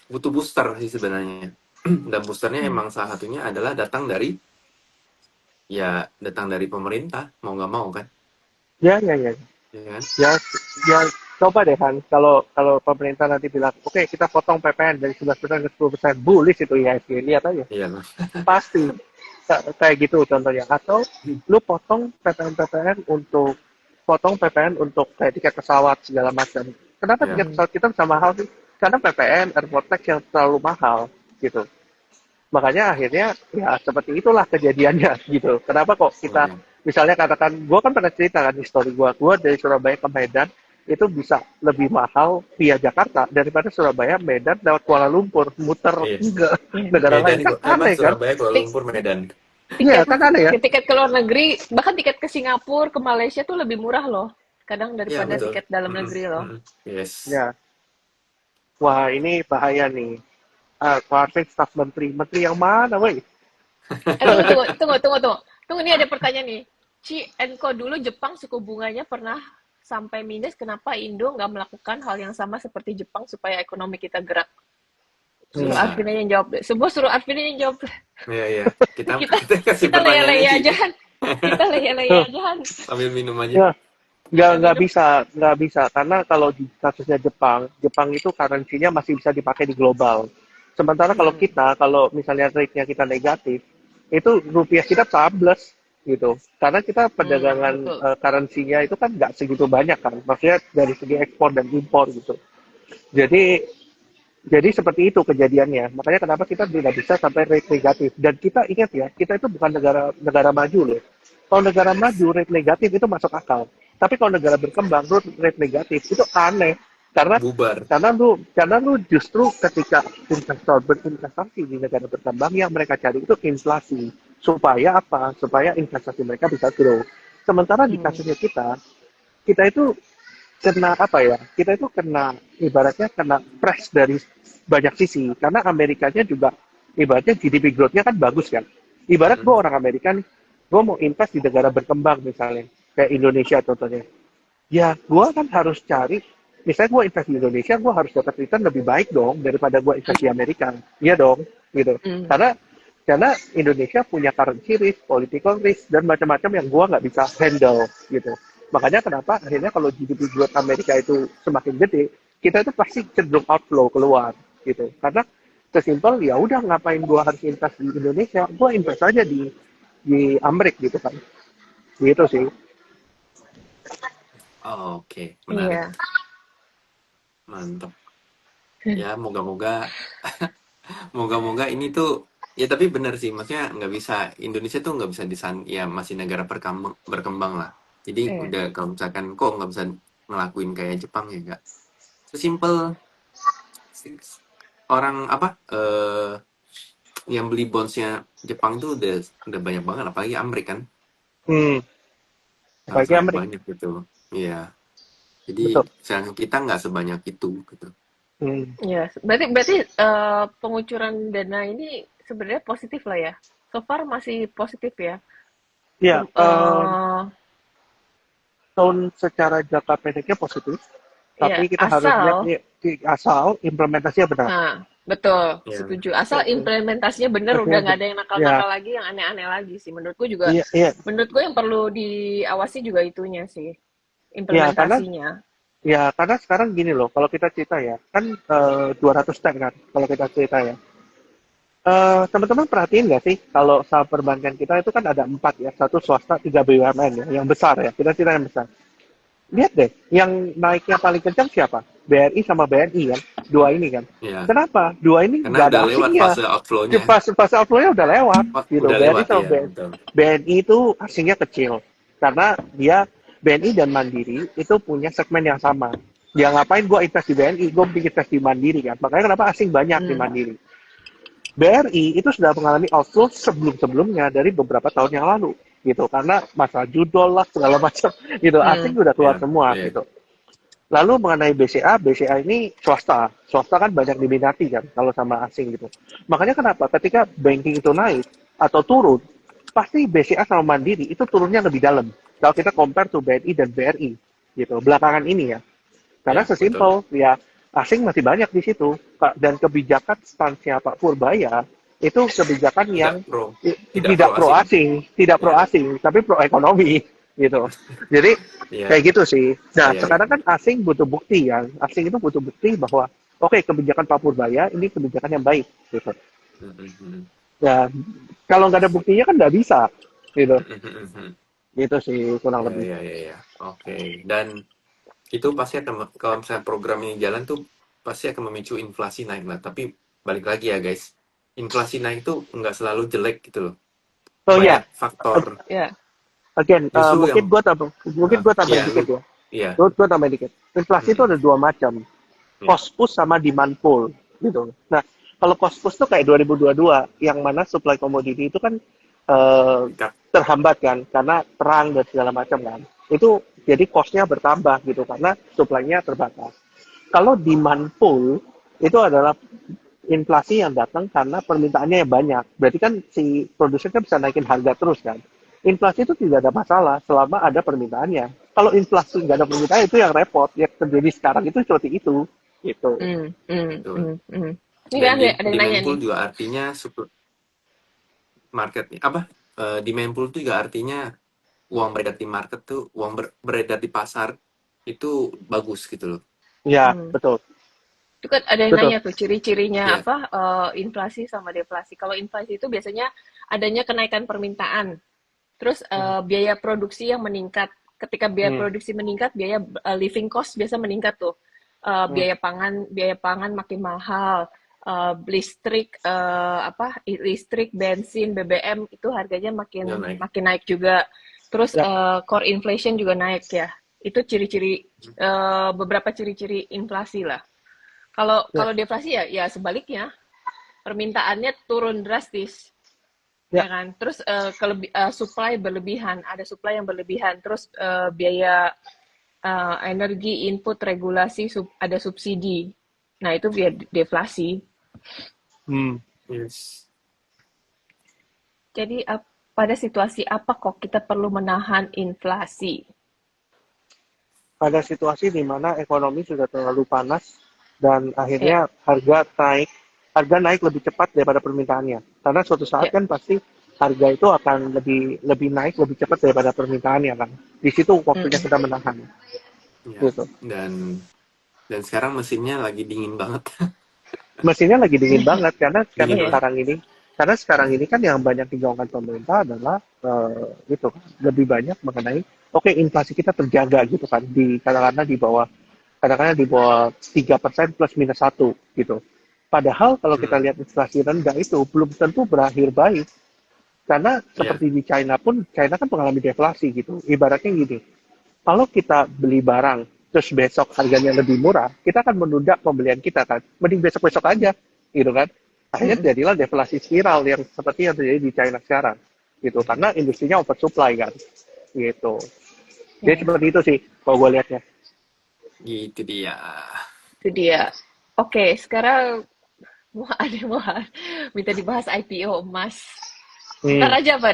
butuh booster sih sebenarnya. Dan boosternya emang salah satunya adalah datang dari pemerintah, mau nggak mau kan,
ya.
ya kan?
Ya, ya coba deh kan kalau kalau pemerintah nanti bilang, oke kita potong PPN dari 11% ke 10%, bullish itu IHSG, lihat aja.
Iya loh.
Pasti kayak gitu contohnya. Atau lu potong PPN untuk kayak tiket pesawat segala macam. Kenapa
Ya,
tiket pesawat kita bisa mahal sih? Karena PPN, airport tax yang terlalu mahal gitu. Makanya akhirnya ya seperti itulah kejadiannya gitu. Kenapa kok kita
iya.
misalnya katakan, gue kan pernah cerita kan histori gue dari Surabaya ke Medan itu bisa lebih mahal via Jakarta daripada Surabaya Medan lewat Kuala Lumpur muter
Iya.
ke
Iya.
negara lain,
Medan,
kan aneh kan?
Surabaya, Kuala
Tik-
Lumpur, Medan.
Iya
tiket
kan aneh ya.
tiket ke luar negeri, bahkan tiket ke Singapura, ke Malaysia tuh lebih murah loh. Kadang
Iya
daripada
betul.
tiket dalam
Mm-mm,
negeri loh.
mm-mm. Yes.
Ya, wah ini bahaya nih. Pak Arvin staf menteri yang mana, woi?
Tunggu. Tunggu, ini ada pertanyaan nih. Ci Enko, dulu Jepang suku bunganya pernah sampai minus, kenapa Indo nggak melakukan hal yang sama seperti Jepang supaya ekonomi kita gerak? Suruh
Hmm.
Arvin aja yang jawab. Suruh Arvin aja yang jawab.
Iya, iya. Kita
Kita
kita kasih
kita
pertanyaannya
leye-leye
Ci.
aja kan. Kita leye-leye
Tuh,
aja kan.
Sambil minum aja.
ya,
Sambil
nggak
minum.
bisa karena kalau di kasusnya Jepang itu currency-nya masih bisa dipakai di global. Sementara kalau misalnya rate-nya kita negatif, itu rupiah kita sables gitu. Karena kita perdagangan
Betul.
currency-nya itu kan nggak segitu banyak kan. Maksudnya dari segi ekspor dan impor gitu. Jadi jadi seperti itu kejadiannya. Makanya kenapa kita tidak bisa sampai rate negatif. Dan kita ingat ya, kita itu bukan negara negara maju loh. Kalau negara maju rate negatif itu masuk akal. Tapi kalau negara berkembang rate negatif itu aneh. Karena
Bubar.
karena lu justru ketika investor berinvestasi di negara berkembang yang mereka cari itu inflasi. Supaya apa? Supaya investasi mereka bisa grow. Sementara di kasusnya kita itu kena apa ya? Kita itu ibaratnya kena press dari banyak sisi karena Amerikanya juga ibaratnya GDP growth-nya kan bagus kan. Ibarat gue
Mm-mm.
orang Amerika nih, gue mau invest di negara berkembang misalnya. kayak Indonesia contohnya. Ya, gue kan harus cari, misalnya gue invest di Indonesia, gue harus dapat return lebih baik dong daripada gue invest di Amerika. Iya dong, gitu.
Hmm.
Karena Indonesia punya currency risk, political risk, dan macam-macam yang gue nggak bisa handle, gitu. Makanya kenapa akhirnya kalau GDP growth Amerika itu semakin gede, kita itu pasti cenderung outflow keluar, gitu. Karena sesimpel ya udah ngapain gue harus invest di Indonesia, gue invest aja di Amerika gitu kan. Gitu sih.
Oke, menarik.
Iya.
Mantap. Ya, moga-moga moga-moga ini tuh ya tapi benar sih maksudnya nggak bisa Indonesia tuh nggak bisa ya masih negara berkembang lah. Jadi
Iya.
udah kalau misalkan kok nggak bisa ngelakuin kayak Jepang ya nggak. Sesimpel orang apa yang beli bondsnya Jepang tuh udah banyak banget apalagi Amerika kan
Hmm, apalagi
sangat
Amerika.
banyak gitu. Iya. Jadi
Betul.
sayang kita nggak sebanyak itu gitu.
Hmm.
Iya, berarti pengucuran dana ini sebenarnya positif lah ya. So far masih positif ya.
Ya,
Pem- eh,
tahun secara jangka pendeknya positif,
ya,
tapi kita harus lihat
asal,
nih, asal implementasinya benar.
nah, betul,
Ya.
setuju. Asal implementasinya bener, udah
Implementasinya
nggak ada yang
ya,
nakal-nakal lagi, yang aneh-aneh lagi sih.
iya, iya,
Menurutku yang perlu diawasi juga itunya sih,
ya, karena
implementasinya.
karena sekarang gini loh, kalau kita cerita ya, kan 200 tem kan, kalau kita cerita ya. Teman-teman perhatiin nggak sih kalau saham perbankan kita itu kan ada 4 ya, satu swasta, 3 BUMN ya, yang besar ya, kita cerita yang besar. Lihat deh, yang naiknya paling kencang siapa? BRI sama BNI kan, dua ini kan.
Ya.
Kenapa? Dua ini
Karena
nggak
udah
ada
lewat
asingnya.
fase outflow-nya.
Pas outflow-nya udah lewat, gitu.
Udah
BRI
lewat
sama
ya, betul.
BNI itu asingnya kecil, karena dia BNI dan Mandiri itu punya segmen yang sama. Ya ngapain gue invest di BNI, gue bikin invest di Mandiri kan. Makanya kenapa asing banyak di
Hmm.
Mandiri. BRI itu sudah mengalami outflow sebelum-sebelumnya dari beberapa tahun yang lalu gitu karena masalah judol lah segala macam gitu asing
Hmm.
udah keluar
Ya,
semua
ya.
gitu. Lalu mengenai BCA ini swasta kan banyak diminati kan kalau sama asing gitu. Makanya kenapa ketika banking itu naik atau turun, pasti BCA sama Mandiri itu turunnya lebih dalam. Kalau kita compare to BNI dan BRI gitu belakangan ini ya. Karena
Ya, betul.
sesimpel ya asing masih banyak di situ dan kebijakan stansnya Pak Purbaya itu kebijakan yang
Tidak
tidak
pro
pro
asing.
asing, tidak pro
Ya,
asing, tapi pro ekonomi gitu. Jadi
ya,
kayak gitu sih.
ya,
Nah,
ya, ya.
sekarang kan asing butuh bukti ya. Asing itu butuh bukti bahwa oke, kebijakan Pak Purbaya ini kebijakan yang baik gitu. Ya, kalau nggak ada buktinya kan nggak bisa gitu. Gitu sih kurang
Ya,
lebih.
ya, ya, ya. Oke. Dan itu pasti akan kalau misalnya program ini jalan tuh pasti akan memicu inflasi naik lah. Tapi balik lagi ya guys, inflasi naik tuh nggak selalu jelek gitu loh.
Oh ya,
Banyak faktor.
Ya.
again,
Justru
mungkin
yang
gua tambahin
ya
dikit
lu
ya.
ya.
Gue tambahin dikit. Inflasi itu ada dua macam,
Ya.
cost push sama demand pull gitu. Nah, kalau cost push tuh kayak 2022 yang mana supply komoditi itu kan
Dekat.
terhambat kan karena perang dan segala macam kan. Itu jadi cost-nya bertambah gitu karena supply-nya terbatas. Kalau demand pull itu adalah inflasi yang datang karena permintaannya yang banyak. Berarti kan si produsen kan bisa naikin harga terus kan. Inflasi itu tidak ada masalah selama ada permintaannya. Kalau inflasi nggak ada permintaan itu yang repot. Yang terjadi sekarang itu seperti itu. Gitu.
Betul.
Ini
Dan
kan ada yang nanya
demand
nih.
pull juga artinya market apa? Demand pull itu juga artinya uang beredar di market tuh, beredar di pasar itu bagus gitu loh.
Ya,
Hmm.
betul.
Itu kan ada yang
Betul.
nanya tuh ciri-cirinya
Ya.
apa inflasi sama deflasi. Kalau inflasi itu biasanya adanya kenaikan permintaan, terus biaya produksi yang meningkat. Ketika biaya
Hmm.
produksi meningkat, biaya living cost biasa meningkat tuh. Biaya pangan makin mahal. Listrik, bensin, BBM itu harganya
Udah
makin
naik.
makin naik juga. Terus
Ya.
core inflation juga naik ya. Itu beberapa ciri-ciri inflasi lah. Kalau
Ya.
kalau deflasi ya sebaliknya, permintaannya turun drastis,
Ya.
ya kan? Terus supply berlebihan, ada supply yang berlebihan. Terus biaya energi, input, regulasi, ada subsidi. Nah, itu biaya deflasi.
Hmm.
Yes.
Jadi pada situasi apa kok kita perlu menahan inflasi?
Pada situasi di mana ekonomi sudah terlalu panas dan
Ya,
akhirnya harga naik lebih cepat daripada permintaannya. Karena suatu saat
ya.
kan pasti harga itu akan lebih lebih naik lebih cepat daripada permintaannya kan. Di situ waktunya
Mm-mm.
kita menahan
Ya,
gitu.
dan sekarang mesinnya lagi dingin banget.
Mesinnya lagi dingin banget karena
Dingin
Iya.
banget.
sekarang ini kan yang banyak digaungkan pemerintah adalah itu lebih banyak mengenai oke inflasi kita terjaga gitu kan di katakanlah di bawah 3% plus minus satu gitu. Padahal kalau kita
Hmm,
lihat inflasi rendah itu belum tentu berakhir baik karena
ya,
seperti di China pun China kan mengalami deflasi gitu. Ibaratnya gini, kalau kita beli barang terus besok harganya lebih murah, kita akan menunda pembelian kita kan. Mending besok-besok aja, gitu kan. Akhirnya
Mm-mm.
jadilah deflasi spiral yang seperti yang terjadi di China sekarang, gitu. Karena industrinya oversupply kan, gitu. Jadi
Ya,
seperti itu sih, kalau gue lihatnya.
gitu dia.
itu dia. Oke, sekarang mau ada yang mau minta dibahas IPO emas. Ntar
Hmm.
aja Pak,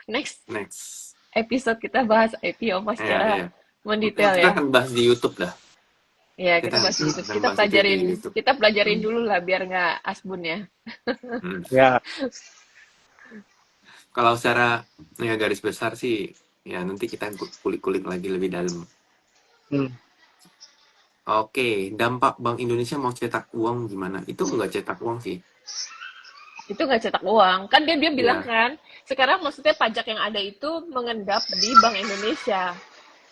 next
Next.
episode kita bahas IPO emas
Ya,
secara
ya.
mendetail
Kita
ya.
akan bahas di YouTube dah.
Ya, kita
Kita
bahas di YouTube.
akan bahas itu di YouTube.
Kita pelajarin
Hmm.
dulu lah biar nggak asbun ya.
Hmm.
Ya,
Kalau secara ya garis besar sih, ya nanti kita kulik-kulik lagi lebih dalam.
hmm.
Oke, dampak Bank Indonesia mau cetak uang gimana? Itu nggak cetak uang sih.
Itu nggak cetak uang. Kan dia bilang
Ya,
kan, sekarang maksudnya pajak yang ada itu mengendap di Bank Indonesia.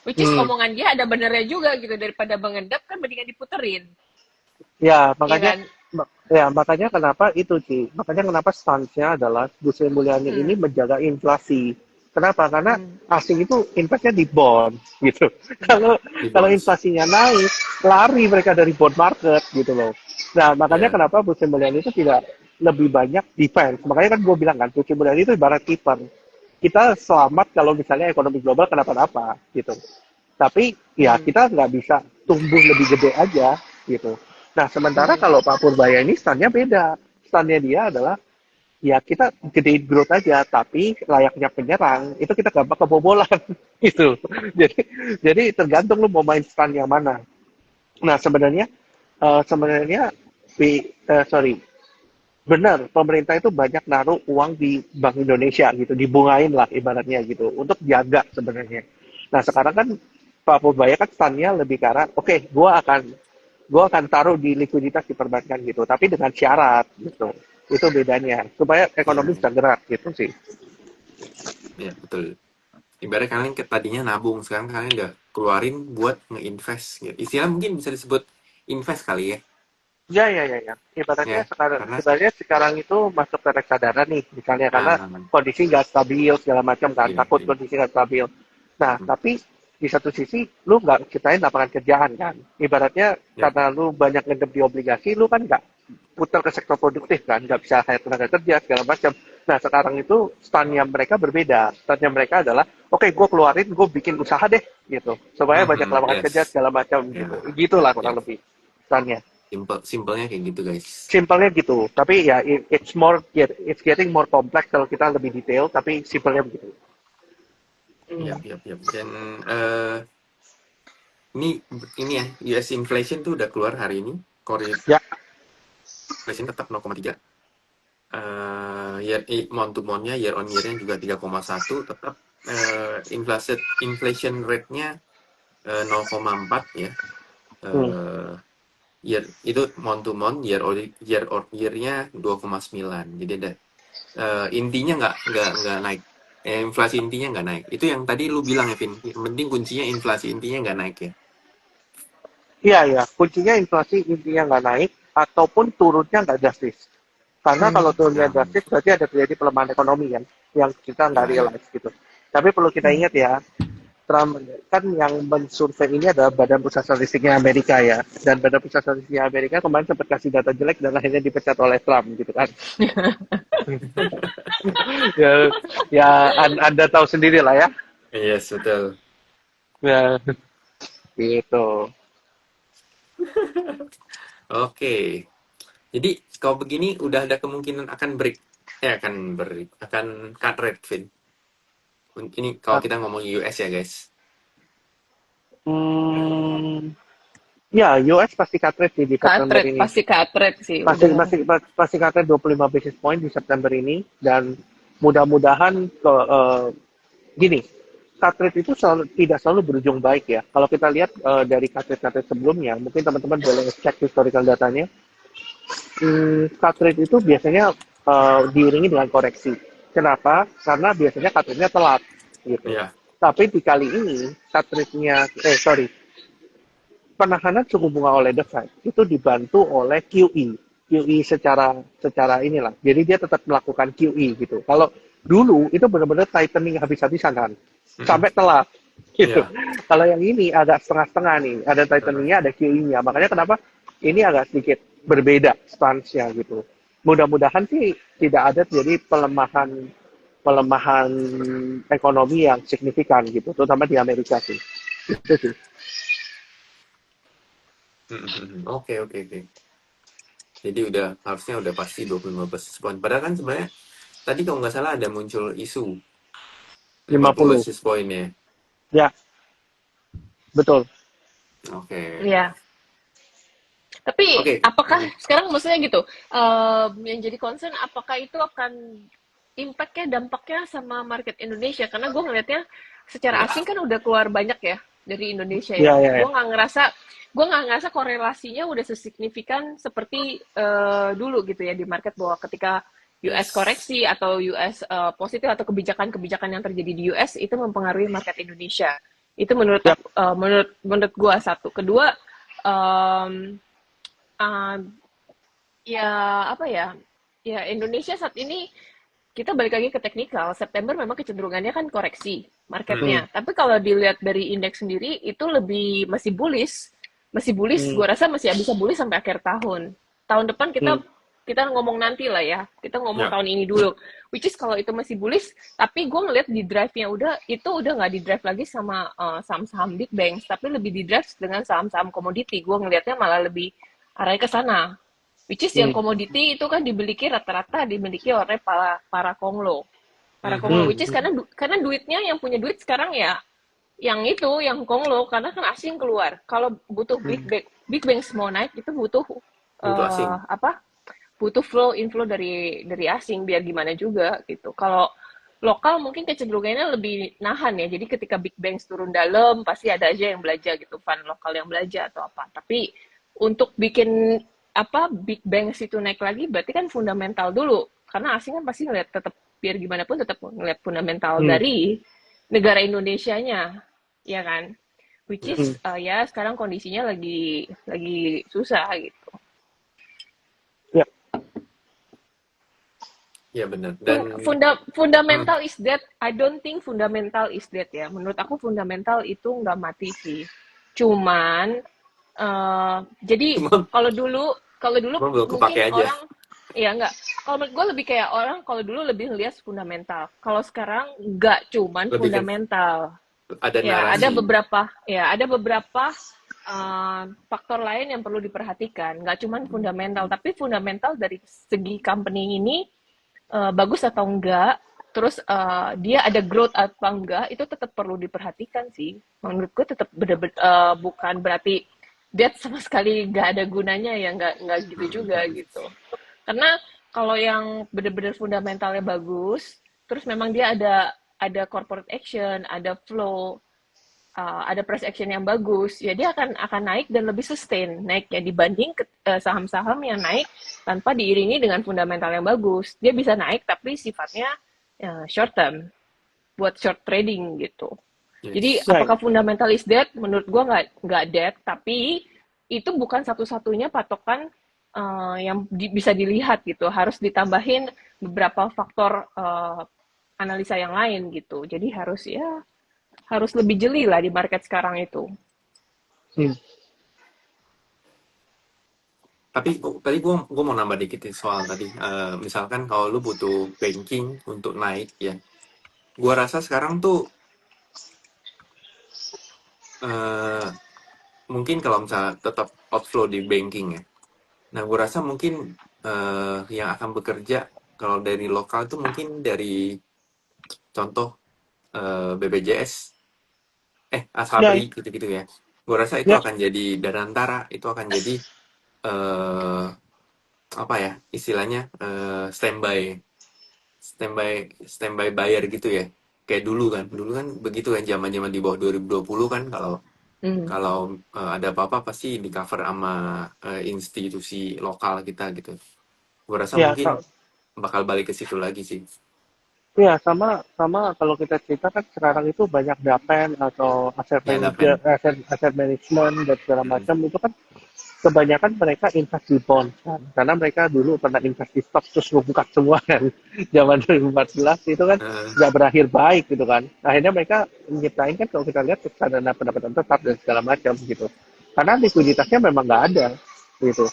Which is
Hmm.
omongan dia ada benernya juga gitu. Daripada mengendap kan mendingan diputerin.
Ya,
Iya
makanya
kan?
makanya kenapa itu sih. Makanya kenapa stance-nya adalah Bu Sri Mulyani ini
Hmm.
menjaga inflasi. Kenapa? Karena
Hmm.
asing itu investnya di bond gitu. Kalau
di
kalau
bonds.
inflasinya naik, lari mereka dari bond market gitu loh. Nah, makanya
Ya,
kenapa Bu Sri Mulyani itu tidak lebih banyak defense. Makanya kan gue bilang kan, Bu Sri Mulyani itu ibarat kiper. Kita selamat kalau misalnya ekonomi global kenapa-napa gitu. Tapi ya
Hmm.
kita nggak bisa tumbuh lebih gede aja gitu. Nah, sementara
Hmm.
kalau Pak Purbaya ini stand-nya beda. Stand-nya dia adalah ya kita gedein growth aja, tapi layaknya penyerang itu kita gampang kebobolan gitu. Jadi jadi tergantung lu mau main stand yang mana. Nah, sebenarnya sorry, benar pemerintah itu banyak naruh uang di Bank Indonesia gitu, dibungain lah ibaratnya gitu untuk jaga sebenarnya. Nah, sekarang kan Pak Purbaya kan stand-nya lebih ke arah, oke, gua akan taruh di likuiditas di perbankan gitu, tapi dengan syarat gitu. Itu bedanya supaya
ya,
ekonomi bisa gerak gitu sih.
ya betul. Ibarat kalian tadinya nabung, sekarang kalian udah keluarin buat nge-invest. Gitu. Istilah mungkin bisa disebut invest kali ya.
Ya, ya, ya, ya. Ibaratnya
Ya,
sekarang,
karena
ibaratnya sekarang itu masuk ke reksadana nih, misalnya karena
ah,
kondisi nggak stabil segala macam kan,
iya,
takut
iya.
kondisi nggak stabil. Nah,
Mm-mm.
tapi di satu sisi lu nggak ciptain lapangan kerjaan kan. Ibaratnya
Ya,
karena lu banyak ngendep di obligasi, lu kan nggak putar ke sektor produktif kan, nggak bisa hire tenaga kerja segala macam. Nah, sekarang itu stand-nya mereka berbeda. Stand-nya mereka adalah, oke, gue keluarin, gue bikin usaha deh gitu, supaya banyak
mhm,
lapangan kerja
yes.
segala macam
Ya,
gitu.
ya,
Gitulah
ya.
kurang lebih stand-nya.
Simpelnya kayak gitu, guys.
Simpelnya gitu, tapi ya it's getting more complex kalau kita lebih detail, tapi simpelnya begitu.
Ya,
Hmm.
ya, ya. Dan ini ini ya, US inflation tuh udah keluar hari ini. Core
Ya,
inflation tetap 0,3. Month to month-nya, year on year-nya juga 3,1, tetap inflation rate-nya 0,4 ya.
hmm.
Eh, itu month to month, year on year-nya 2,9. Jadi ada intinya nggak naik. Inflasi intinya nggak naik. Itu yang tadi lu bilang ya, Vin. Yang penting kuncinya inflasi intinya nggak naik ya.
Iya ya, kuncinya inflasi intinya nggak naik ataupun turunnya nggak drastis. Karena kalau
Hmm.
turunnya
Nah,
drastis berarti ada terjadi pelemahan ekonomi kan, yang kita nggak
ya, ya.
realize gitu. Tapi perlu kita
Hmm.
ingat ya, Trump kan yang mensurvei ini adalah Badan Pusat Statistiknya Amerika ya, dan Badan Pusat Statistiknya Amerika kemarin sempat kasih data jelek dan akhirnya dipecat oleh Trump gitu kan. Ya, ya Anda tahu sendiri lah ya.
Yes, betul.
Ya, gitu.
Oke. Jadi kalau begini udah ada kemungkinan akan break. akan cut rate, Vin. Ini kalau kita ngomong US ya, guys.
Ya, US pasti cut rate sih di September
Cut
ini.
pasti cut rate sih
Pasti
udah.
pasti pasti cut rate 25 basis point di September ini, dan mudah-mudahan gini, cut rate itu tidak selalu berujung baik ya. Kalau kita lihat dari cut rate sebelumnya, mungkin teman-teman boleh cek historical datanya. Cut rate itu biasanya diiringi dengan koreksi. Kenapa? Karena biasanya cut rate-nya telat gitu.
Iya.
Tapi di kali ini cut rate-nya penahanan suku bunga oleh The Fed itu dibantu oleh QE secara inilah. Jadi dia tetap melakukan QE gitu. Kalau dulu itu benar-benar tightening habis-habisan kan, sampai telat gitu.
Iya.
Kalau yang ini agak setengah-setengah nih, ada tightening-nya, ada QE-nya. Makanya kenapa ini agak sedikit berbeda stance-nya gitu. Mudah-mudahan sih tidak ada jadi pelemahan ekonomi yang signifikan gitu, terutama di Amerika sih. Itu sih.
Oke. Jadi harusnya udah pasti 25 basis point. Padahal kan sebenarnya tadi kalau nggak salah ada muncul isu 50
50.
basis point ya.
Ya, betul.
Oke.
Iya. Tapi
Oke.
apakah sekarang maksudnya gitu, yang jadi concern apakah itu akan impact-nya, dampaknya sama market Indonesia? Karena gue ngelihatnya secara asing kan udah keluar banyak ya dari Indonesia ya.
Ya.
Gue nggak ngerasa korelasinya udah sesignifikan seperti dulu gitu ya di market, bahwa ketika US koreksi atau US positif atau kebijakan-kebijakan yang terjadi di US itu mempengaruhi market Indonesia. Itu menurut menurut gue satu. Kedua, ya apa ya? Ya Indonesia saat ini kita balik lagi ke teknikal. September memang kecenderungannya kan koreksi marketnya. Tapi kalau dilihat dari indeks sendiri itu masih bullish. Gue rasa masih bisa bullish sampai akhir tahun. Tahun depan kita ngomong nanti lah ya. Kita ngomong tahun ini dulu. Which is kalau itu masih bullish, tapi gue ngeliat di drive-nya udah nggak di drive lagi sama saham-saham big banks, tapi lebih di drive dengan saham-saham komoditi. Gue ngelihatnya malah lebih arahnya ke sana. Which is yang komoditi itu kan rata-rata dimiliki oleh para konglo. Which is karena duitnya, yang punya duit sekarang ya yang konglo, karena kan asing keluar. Kalau butuh big banks mau naik itu butuh
asing.
butuh inflow dari asing, biar gimana juga gitu. Kalau lokal mungkin kecenderungannya lebih nahan ya. Jadi ketika big banks turun dalam pasti ada aja yang belanja gitu, fund lokal yang belanja atau apa. Tapi untuk bikin big banks itu naik lagi berarti kan fundamental dulu, karena asing kan pasti ngeliat, tetap biar gimana pun tetap ngeliat fundamental dari negara Indonesianya, ya kan, which is ya sekarang kondisinya lagi susah gitu.
Ya benar. Dan
fundamental is dead. I don't think fundamental is dead ya. Menurut aku fundamental itu nggak mati sih. Cuman jadi kalau dulu mungkin orang ya enggak. Kalau menurut gue lebih kayak orang kalau dulu lebih ngeliat fundamental. Kalau sekarang nggak cuman lebih fundamental. Ada beberapa faktor lain yang perlu diperhatikan. Nggak cuman fundamental, tapi fundamental dari segi company ini bagus atau enggak. Terus dia ada growth atau enggak, itu tetap perlu diperhatikan sih. Menurut gue tetap bukan berarti dead sama sekali nggak ada gunanya ya, nggak gitu juga gitu. Karena kalau yang benar-benar fundamentalnya bagus, terus memang dia ada corporate action, ada flow, ada price action yang bagus, ya dia akan naik dan lebih sustain naiknya dibanding saham-saham yang naik tanpa diiringi dengan fundamental yang bagus. Dia bisa naik tapi sifatnya short term, buat short trading gitu. Jadi apakah fundamental is dead? Menurut gue nggak dead, tapi itu bukan satu-satunya patokan yang bisa dilihat gitu. Harus ditambahin beberapa faktor analisa yang lain gitu. Jadi harus lebih jeli lah di market sekarang itu.
Tapi tadi gue mau nambah dikit soal tadi. Misalkan kalau lu butuh banking untuk naik ya, gue rasa sekarang tuh mungkin kalau misalnya tetap outflow di banking ya, nah gue rasa mungkin yang akan bekerja Kalau dari lokal tuh mungkin dari contoh BPJS,
Ya,
Asabri gitu-gitu ya. Gue rasa itu
ya,
akan jadi Danantara, itu akan jadi eh apa ya istilahnya standby standby standby bayar gitu ya. Kayak dulu kan begitu kan zaman-zaman di bawah 2020 kan kalau
Hmm.
kalau ada apa-apa pasti di cover sama institusi lokal kita gitu. Gue rasa
ya,
mungkin bakal balik ke situ lagi sih.
ya, sama sama kalau kita cerita kan sekarang itu banyak dapen atau aset
Ya
manager,
Dapen.
aset management dan segala
Mm.
macam itu kan kebanyakan mereka invest di bond kan. Karena mereka dulu pernah invest di stok terus buka semua kan. Zaman 2014 itu kan
Eh,
nggak berakhir baik gitu kan. Akhirnya mereka nyiptain kan kalau kita lihat reksadana pendapatan tetap dan segala macam gitu. Karena likuiditasnya memang nggak ada gitu.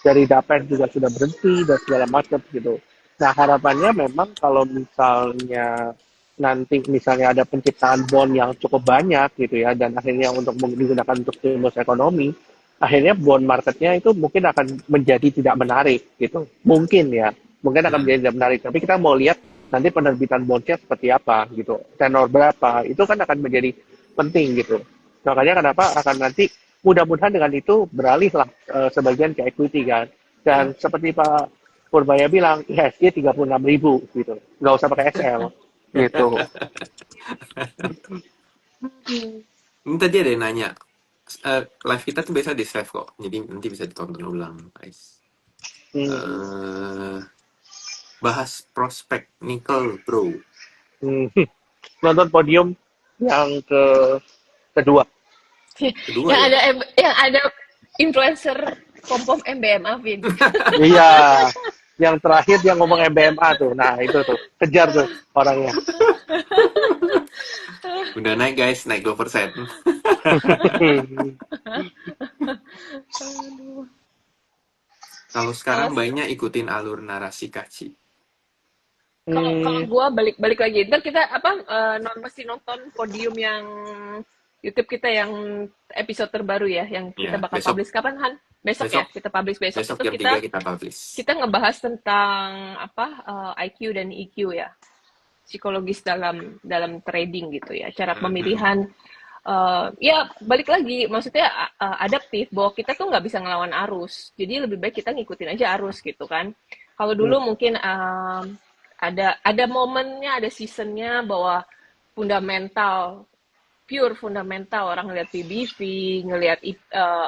Dari dapen juga sudah berhenti dan segala macam gitu. Nah harapannya memang kalau misalnya nanti misalnya ada penciptaan bond yang cukup banyak gitu ya dan akhirnya untuk digunakan untuk stimulus ekonomi, akhirnya bond marketnya itu mungkin akan menjadi tidak menarik gitu. Mungkin ya, mungkin akan
mm.
menjadi tidak menarik. Tapi kita mau lihat nanti penerbitan bondnya seperti apa gitu, tenor berapa, itu kan akan menjadi penting gitu. Makanya kenapa akan nanti mudah-mudahan dengan itu beralihlah sebagian ke equity kan. Dan
Ya.
seperti Pak Purbaya bilang, IHSG 36.000 gitu. Nggak usah pakai SL gitu.
Ini tadi ada yang nanya, live kita tuh biasa di save kok, jadi nanti bisa ditonton ulang, guys.
Hmm.
eh Bahas prospek nikel, bro.
Hmm. Nonton podium yang kedua.
Kedua ya.
Yang ada influencer pom-pom MBMA, Vin.
Iya, yang terakhir yang ngomong MBMA tuh. Nah, itu tuh. Kejar tuh orangnya.
Udah naik guys, naik 2%.
Aduh.
Kalau
Kalau
sekarang baiknya ikutin alur narasi Kaci.
kalau kalau
Hmm,
gue balik lagi, ntar kita mesti nonton podium yang YouTube kita yang episode terbaru ya, yang kita
Ya,
bakal
besok
publish kapan Han? Besok ya,
besok
kita publish besok
besok
itu
jam 3 kita publish.
kita ngebahas tentang IQ dan EQ ya, psikologis dalam dalam trading gitu ya, cara
Mhm.
pemilihan. Ya balik lagi, maksudnya adaptif bahwa kita tuh nggak bisa ngelawan arus, jadi lebih baik kita ngikutin aja arus gitu kan. Kalau
hmm,
dulu mungkin ada momennya, ada seasonnya bahwa fundamental, pure fundamental, orang ngelihat PBV, ngelihat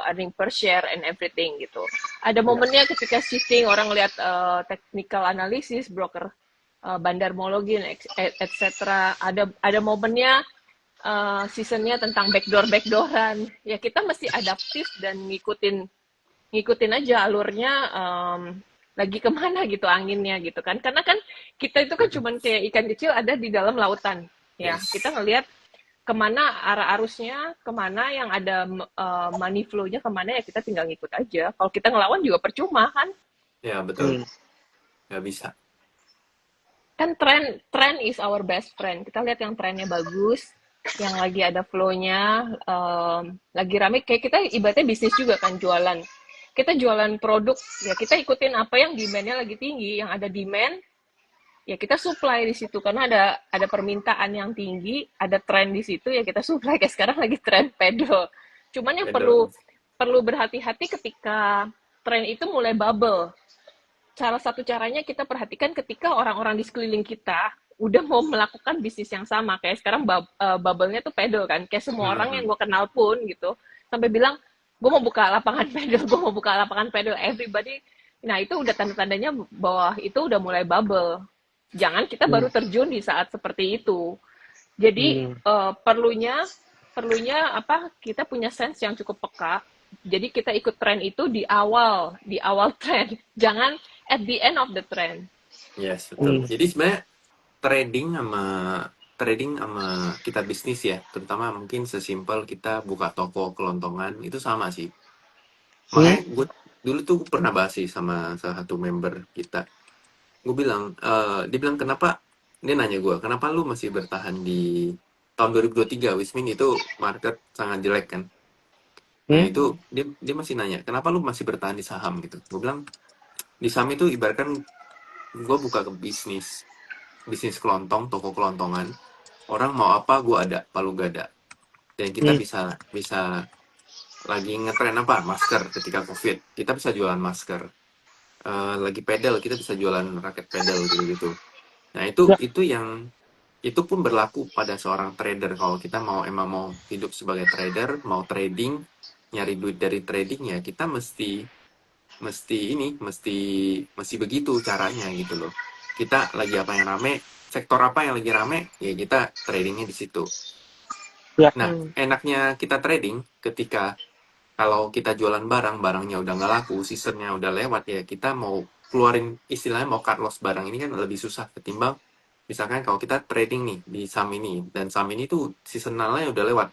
earning per share and everything gitu. Ada
Ya,
momennya ketika shifting, orang ngelihat technical analysis, broker bandarmologi, etc. Ada momennya seasonnya tentang backdooran. Ya kita mesti adaptif dan ngikutin aja alurnya, lagi kemana gitu anginnya gitu kan, karena kan kita itu kan
mhm.
cuman kayak ikan kecil ada di dalam lautan ya, kita
Yes.
ngelihat kemana arah arusnya, kemana yang ada money flow-nya kemana, ya kita tinggal ngikut aja. Kalau kita ngelawan juga percuma kan.
Ya, betul.
hmm.
Nggak bisa.
Kan tren is our best friend. Kita lihat yang trennya bagus, yang lagi ada flow-nya, lagi rame. Kayak kita ibaratnya bisnis juga kan, jualan. Kita jualan produk, ya kita ikutin apa yang demand-nya lagi tinggi. Yang ada demand, ya kita supply di situ. Karena ada permintaan yang tinggi, ada tren di situ, ya kita supply. Kayak sekarang lagi tren pedal. Cuman yang perlu
Betul.
perlu berhati-hati ketika tren itu mulai bubble. Salah satu caranya kita perhatikan ketika orang-orang di sekeliling kita udah mau melakukan bisnis yang sama. Kayak sekarang bubble-nya tuh pedal kan. Kayak semua orang yang
Mhm.
gue kenal pun gitu sampai bilang gue mau buka lapangan pedal, gue mau buka lapangan pedal. Everybody, nah itu udah tanda-tandanya bahwa itu udah mulai bubble. Jangan kita
Hmm,
baru terjun di saat seperti itu. Jadi
hmm,
perlunya perlunya apa? Kita punya sense yang cukup peka. Jadi kita ikut tren itu di awal tren. Jangan at the end of the trend.
Yes, betul.
hmm,
Jadi sebenarnya trading sama trading sama kita bisnis ya, terutama mungkin sesimpel kita buka toko kelontongan itu sama sih.
hmm,
Makanya gue dulu tuh pernah bahas sih sama salah satu member kita. Gue bilang, dia bilang kenapa, dia nanya gue, kenapa lu masih bertahan di tahun 2023, which mean itu market sangat jelek kan. Nah
hmm,
itu dia masih nanya, kenapa lu masih bertahan di saham gitu. Gue bilang, di saham itu ibaratkan gue buka ke bisnis kelontong, toko kelontongan. Orang mau apa, gue ada, palu gada. Dan kita
Hmm.
bisa lagi ngetren apa, masker ketika COVID. Kita bisa jualan masker. Lagi pedal, kita bisa jualan raket pedal gitu-gitu. Nah,
Ya,
itu pun berlaku pada seorang trader. Kalau kita emang mau hidup sebagai trader, mau trading, nyari duit dari trading, ya kita mesti begitu caranya gitu loh. Kita lagi apa yang rame, sektor apa yang lagi rame, ya kita tradingnya di situ.
ya,
Nah, enaknya kita trading ketika kalau kita jualan barangnya udah nggak laku, seasonnya udah lewat, ya kita mau keluarin, istilahnya mau cut loss barang ini kan lebih susah ketimbang misalkan kalau kita trading nih di saham ini, dan saham ini tuh seasonalnya udah lewat,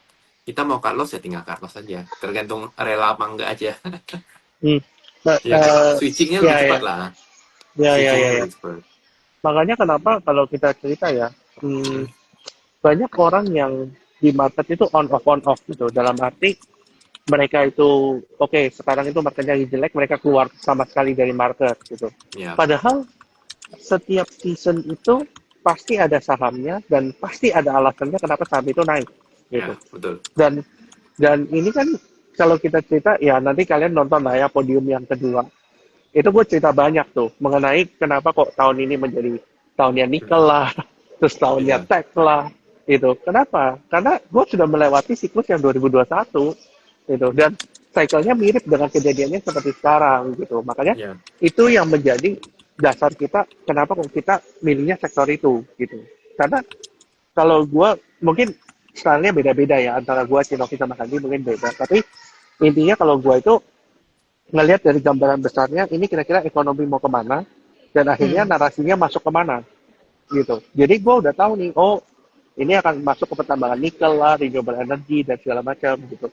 kita mau cut loss ya tinggal cut loss aja, tergantung rela apa enggak aja.
hmm. Nah,
Ya kan, switchingnya
ya,
lebih
ya,
cepat lah,
ya, ya,
switchingnya
ya, ya.
lebih cepat.
Makanya kenapa kalau kita cerita ya, banyak orang yang di market itu on off gitu. Dalam arti mereka itu oke, sekarang itu marketnya lagi jelek, mereka keluar sama sekali dari market gitu.
Ya,
Padahal setiap season itu pasti ada sahamnya dan pasti ada alasannya kenapa saham itu naik gitu.
ya, betul.
Dan ini kan kalau kita cerita ya nanti kalian nonton lah ya podium yang kedua. Itu gue cerita banyak tuh mengenai kenapa kok tahun ini menjadi tahunnya nikel lah, terus tahunnya
Iya,
tech lah, itu. Kenapa? Karena gue sudah melewati siklus yang 2021, gitu. Dan cycle-nya mirip dengan kejadiannya seperti sekarang, gitu. Makanya
iya,
itu yang menjadi dasar kita, kenapa kok kita milihnya sektor itu, gitu. Karena kalau gue mungkin stylenya beda-beda ya antara gue, Cinoki sama Sandi mungkin beda. Tapi intinya kalau gue itu ngelihat dari gambaran besarnya ini kira-kira ekonomi mau kemana dan akhirnya narasinya masuk kemana gitu. Jadi gue udah tahu nih, oh ini akan masuk ke pertambangan nikel lah, renewable energy dan segala macam gitu.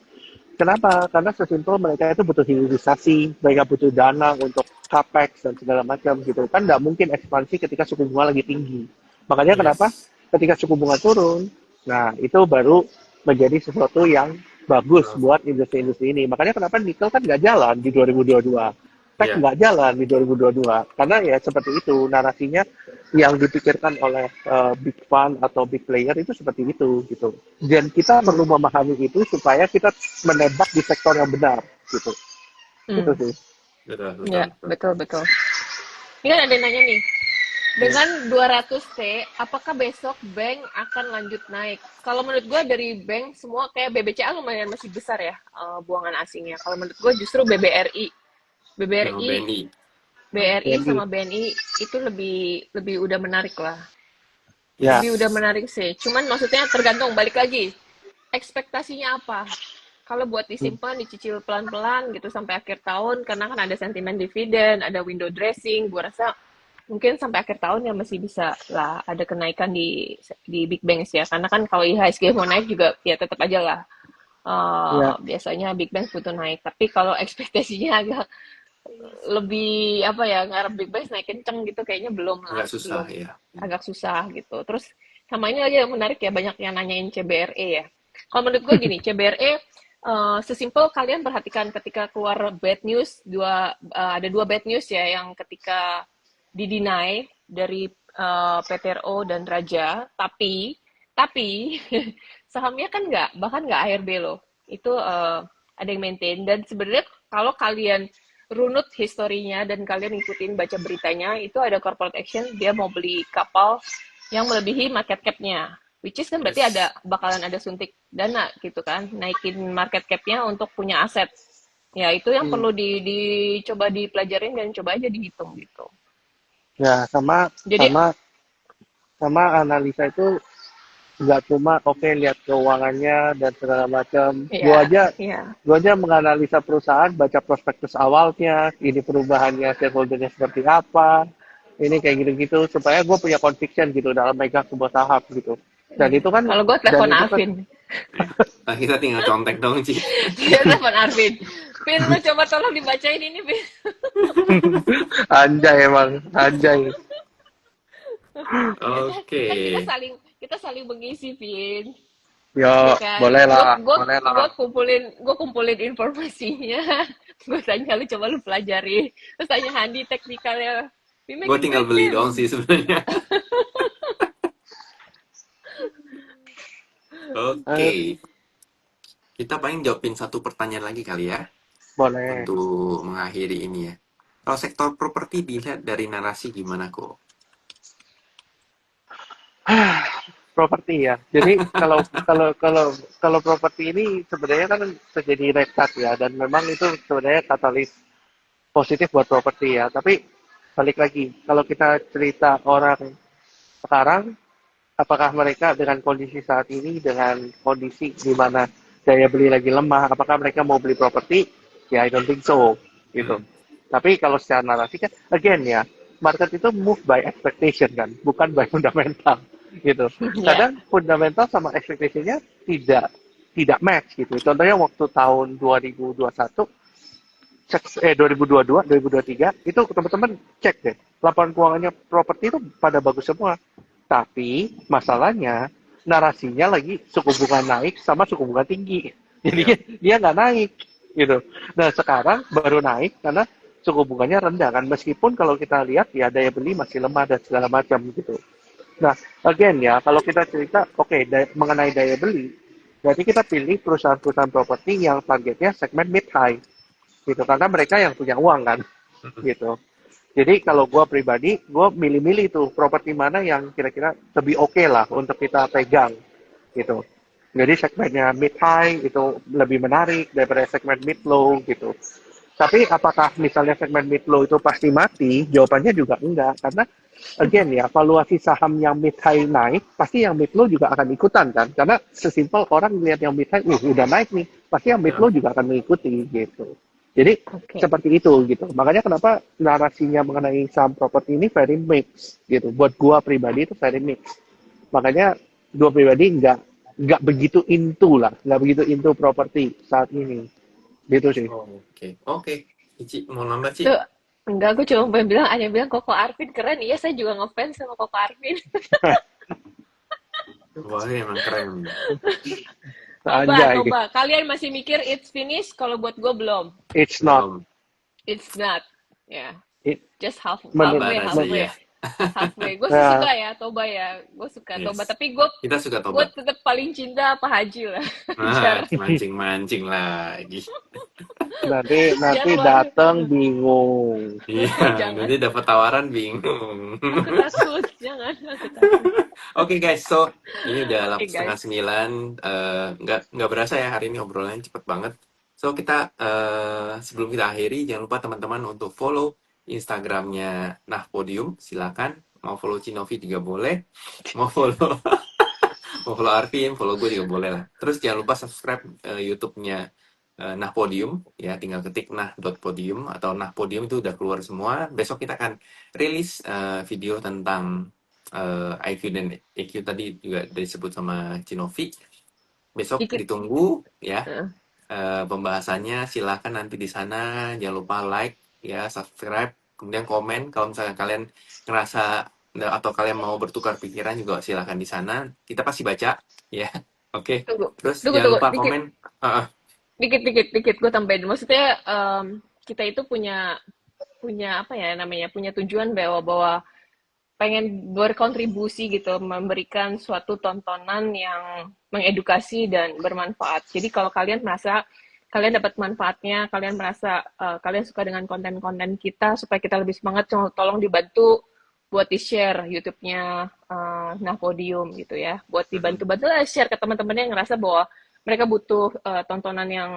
Kenapa? Karena sesimpel mereka itu butuh hilirisasi, mereka butuh dana untuk capex dan segala macam gitu. Kan nggak mungkin ekspansi ketika suku bunga lagi tinggi. Makanya kenapa?
yes.
Ketika suku bunga turun, nah itu baru menjadi sesuatu yang bagus buat industri-industri ini. Makanya kenapa nikel kan nggak jalan di 2022. Tech
Iya,
nggak jalan di 2022. Karena ya seperti itu, narasinya yang dipikirkan oleh big fund atau big player itu seperti itu gitu. Dan kita perlu memahami itu supaya kita menembak di sektor yang benar gitu. Itu sih.
betul, betul,
Ya,
betul.
betul, betul. Ini kan ada yang nanya nih, dengan 200T, apakah besok bank akan lanjut naik? Kalau menurut gue dari bank semua kayak BBCA lumayan masih besar ya buangan asingnya. Kalau menurut gue justru
Sama
BBRI,
BNI.
BRI
BNI.
sama BNI itu lebih udah menarik lah.
Ya,
Lebih udah menarik sih. Cuman maksudnya tergantung balik lagi. Ekspektasinya apa? Kalau buat disimpan, dicicil pelan-pelan gitu sampai akhir tahun, karena kan ada sentimen dividen, ada window dressing, gue rasa mungkin sampai akhir tahun ya masih bisa lah ada kenaikan di big banks ya. Karena kan kalau IHSG mau naik juga ya tetap aja lah.
ya,
Biasanya big banks butuh naik. Tapi kalau ekspektasinya agak lebih apa ya ngarep big banks naik kenceng gitu kayaknya belum lah,
Agak susah
belum,
ya.
agak susah gitu. Terus sama ini lagi yang menarik ya, banyak yang nanyain CBRE ya. Kalau menurut gue gini, CBRE sesimpel kalian perhatikan ketika keluar bad news, ada dua bad news ya, yang ketika didinai dari PTRO dan Raja, tapi sahamnya kan bahkan nggak ARB loh, itu ada yang maintain. Dan sebenarnya kalau kalian runut historinya dan kalian ngikutin baca beritanya, itu ada corporate action, dia mau beli kapal yang melebihi market cap-nya, which is kan berarti
Yes.
bakalan ada suntik dana gitu kan, naikin market cap-nya untuk punya aset. Ya itu yang perlu dicoba dipelajarin dan coba aja dihitung gitu.
ya sama
Jadi
sama sama analisa itu nggak cuma oke lihat keuangannya dan segala macam. Gua
ya,
aja
ya.
gua aja menganalisa perusahaan, baca prospektus awalnya, ini perubahannya shareholdernya seperti apa, ini kayak gitu-gitu supaya gue punya conviction gitu dalam megang sebuah saham gitu. Dan
Iya.
itu kan
Kalau gue
dan
telepon
itu kan
Arvin.
Ya. Nah, kita tinggal contek dong, Ci.
Dia telepon Arvin. Vin, lu coba tolong dibacain ini, Vin.
anjay emang anjay.
Oke.
Kan kita saling mengisi, Vin.
Yo,
Ya kan?
boleh
Gue
lah,
gue
boleh lah.
gue kumpulin informasinya. Gue tanya lu coba lu pelajari. Terus tanya Handi teknikalnya. We make
Gue
it
tinggal
break
beli doang
them.
sih sebenarnya.
Eh,
Oke, kita paling jawabin satu pertanyaan lagi kali ya
boleh.
untuk mengakhiri ini ya. Kalau sektor properti dilihat dari narasi gimana kok?
Properti ya. Jadi kalau properti ini sebenarnya kan terjadi red tag ya, dan memang itu sebenarnya katalis positif buat properti ya. Tapi balik lagi, kalau kita cerita orang sekarang, apakah mereka dengan kondisi saat ini, dengan kondisi di mana daya beli lagi lemah, apakah mereka mau beli properti? Ya, I don't think so, gitu.
Hmm.
Tapi kalau secara narasi kan, again ya, market itu move by expectation kan, bukan by fundamental, gitu.
Ya.
Kadang fundamental sama expectationnya tidak match gitu. Contohnya waktu tahun 2021, 2022, 2023 itu teman-teman cek deh, laporan keuangannya properti itu pada bagus semua. Tapi masalahnya narasinya lagi suku bunga naik sama suku bunga tinggi. Jadi
Ya.
dia nggak naik gitu. Nah sekarang baru naik karena suku bunganya rendah kan. Meskipun kalau kita lihat ya daya beli masih lemah dan segala macam gitu. Nah again ya kalau kita cerita mengenai daya beli, berarti kita pilih perusahaan-perusahaan properti yang targetnya segmen mid high gitu karena mereka yang punya uang kan gitu. Jadi kalau gue pribadi, gue milih-milih tuh properti mana yang kira-kira lebih oke lah untuk kita pegang gitu. Jadi segmennya mid high itu lebih menarik daripada segmen mid low gitu. Tapi apakah misalnya segmen mid low itu pasti mati? Jawabannya juga enggak karena again ya valuasi saham yang mid high naik, pasti yang mid low juga akan ikutan kan? Karena sesimpel orang lihat yang mid high, udah naik nih, pasti yang mid
Ya.
low juga akan mengikuti gitu. Jadi
Oke.
seperti itu gitu. Makanya kenapa narasinya mengenai saham properti ini very mixed gitu. Buat gua pribadi itu very mixed. Makanya gua pribadi nggak begitu nggak begitu into properti saat ini. Gitu sih.
Oke. Ici mau nambah Ci?
Tuh, enggak, aku cuma pengen bilang, Anya bilang Koko Arvin keren. Iya, saya juga ngefans sama Koko Arvin.
Wah emang keren.
Anjay,
Toba. Kalian masih mikir it's finished? Kalau buat gue belum.
it's not.
Belum.
It's not. Ya,
It,
just
menurut,
Sabar aja
halfway.
ya.
Halfway. Gue sih
nah,
suka ya, Toba ya. Gue suka Toba.
Yes.
Tapi gue
Kita suka
gue
tobat.
tetap paling cinta Pak Haji lah.
Nah,
Jarang.
mancing-mancing lagi.
nanti
Jangan luar.
datang bingung.
Iya,
Jangan.
nanti dapat tawaran bingung.
Aku takut. Jangan. Aku takut.
Oke guys, so ini udah
Oke,
setengah
guys.
9. Nggak berasa ya hari ini obrolannya cepet banget. So kita sebelum kita akhiri, jangan lupa teman-teman untuk follow Instagramnya Nah Podium. Silakan. Mau follow Cinovi juga boleh. Mau follow mau follow Arvin, follow gue juga boleh lah. Terus jangan lupa subscribe YouTube-nya Nah Podium ya, tinggal ketik nah.podium atau Nah Podium itu udah keluar semua. Besok kita akan rilis video tentang IQ dan EQ tadi juga disebut sama Cinovi. Besok
Dikit.
ditunggu ya
Heeh.
pembahasannya. Silakan nanti di sana, jangan lupa like ya, subscribe, kemudian komen kalau misalnya kalian ngerasa atau kalian mau bertukar pikiran juga silakan di sana. Kita pasti baca ya. Oke.
Tunggu.
Terus
Tunggu.
jangan lupa
Dikit.
komen.
Dikit. Gue tambahin. Maksudnya kita itu punya apa ya namanya? Punya tujuan bahwa pengen berkontribusi gitu, memberikan suatu tontonan yang mengedukasi dan bermanfaat. Jadi kalau kalian merasa kalian dapat manfaatnya, kalian merasa kalian suka dengan konten-konten kita, supaya kita lebih semangat, tolong dibantu buat di-share YouTube-nya Nah Podium gitu ya. Buat dibantu-bantu lah share ke teman-teman yang ngerasa bahwa mereka butuh tontonan yang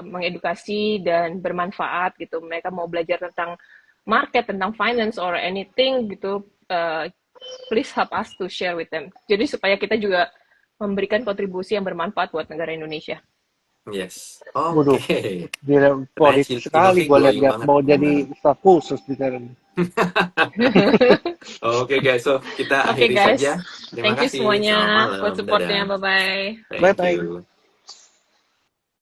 mengedukasi dan bermanfaat gitu. Mereka mau belajar tentang market, tentang finance or anything gitu, please help us to share with them. Jadi supaya kita juga memberikan kontribusi yang bermanfaat buat negara Indonesia.
Yes.
Waduh,
Oke.
dia politik sekali gue lihat mau jadi staf khusus di sana.
Oke guys, so kita
Oke,
akhiri
guys.
saja. Terima
Thank you
kasih.
semuanya
Selamat malam.
buat supportnya.
Dadah.
Bye-bye.
Thank
Bye-bye.
you.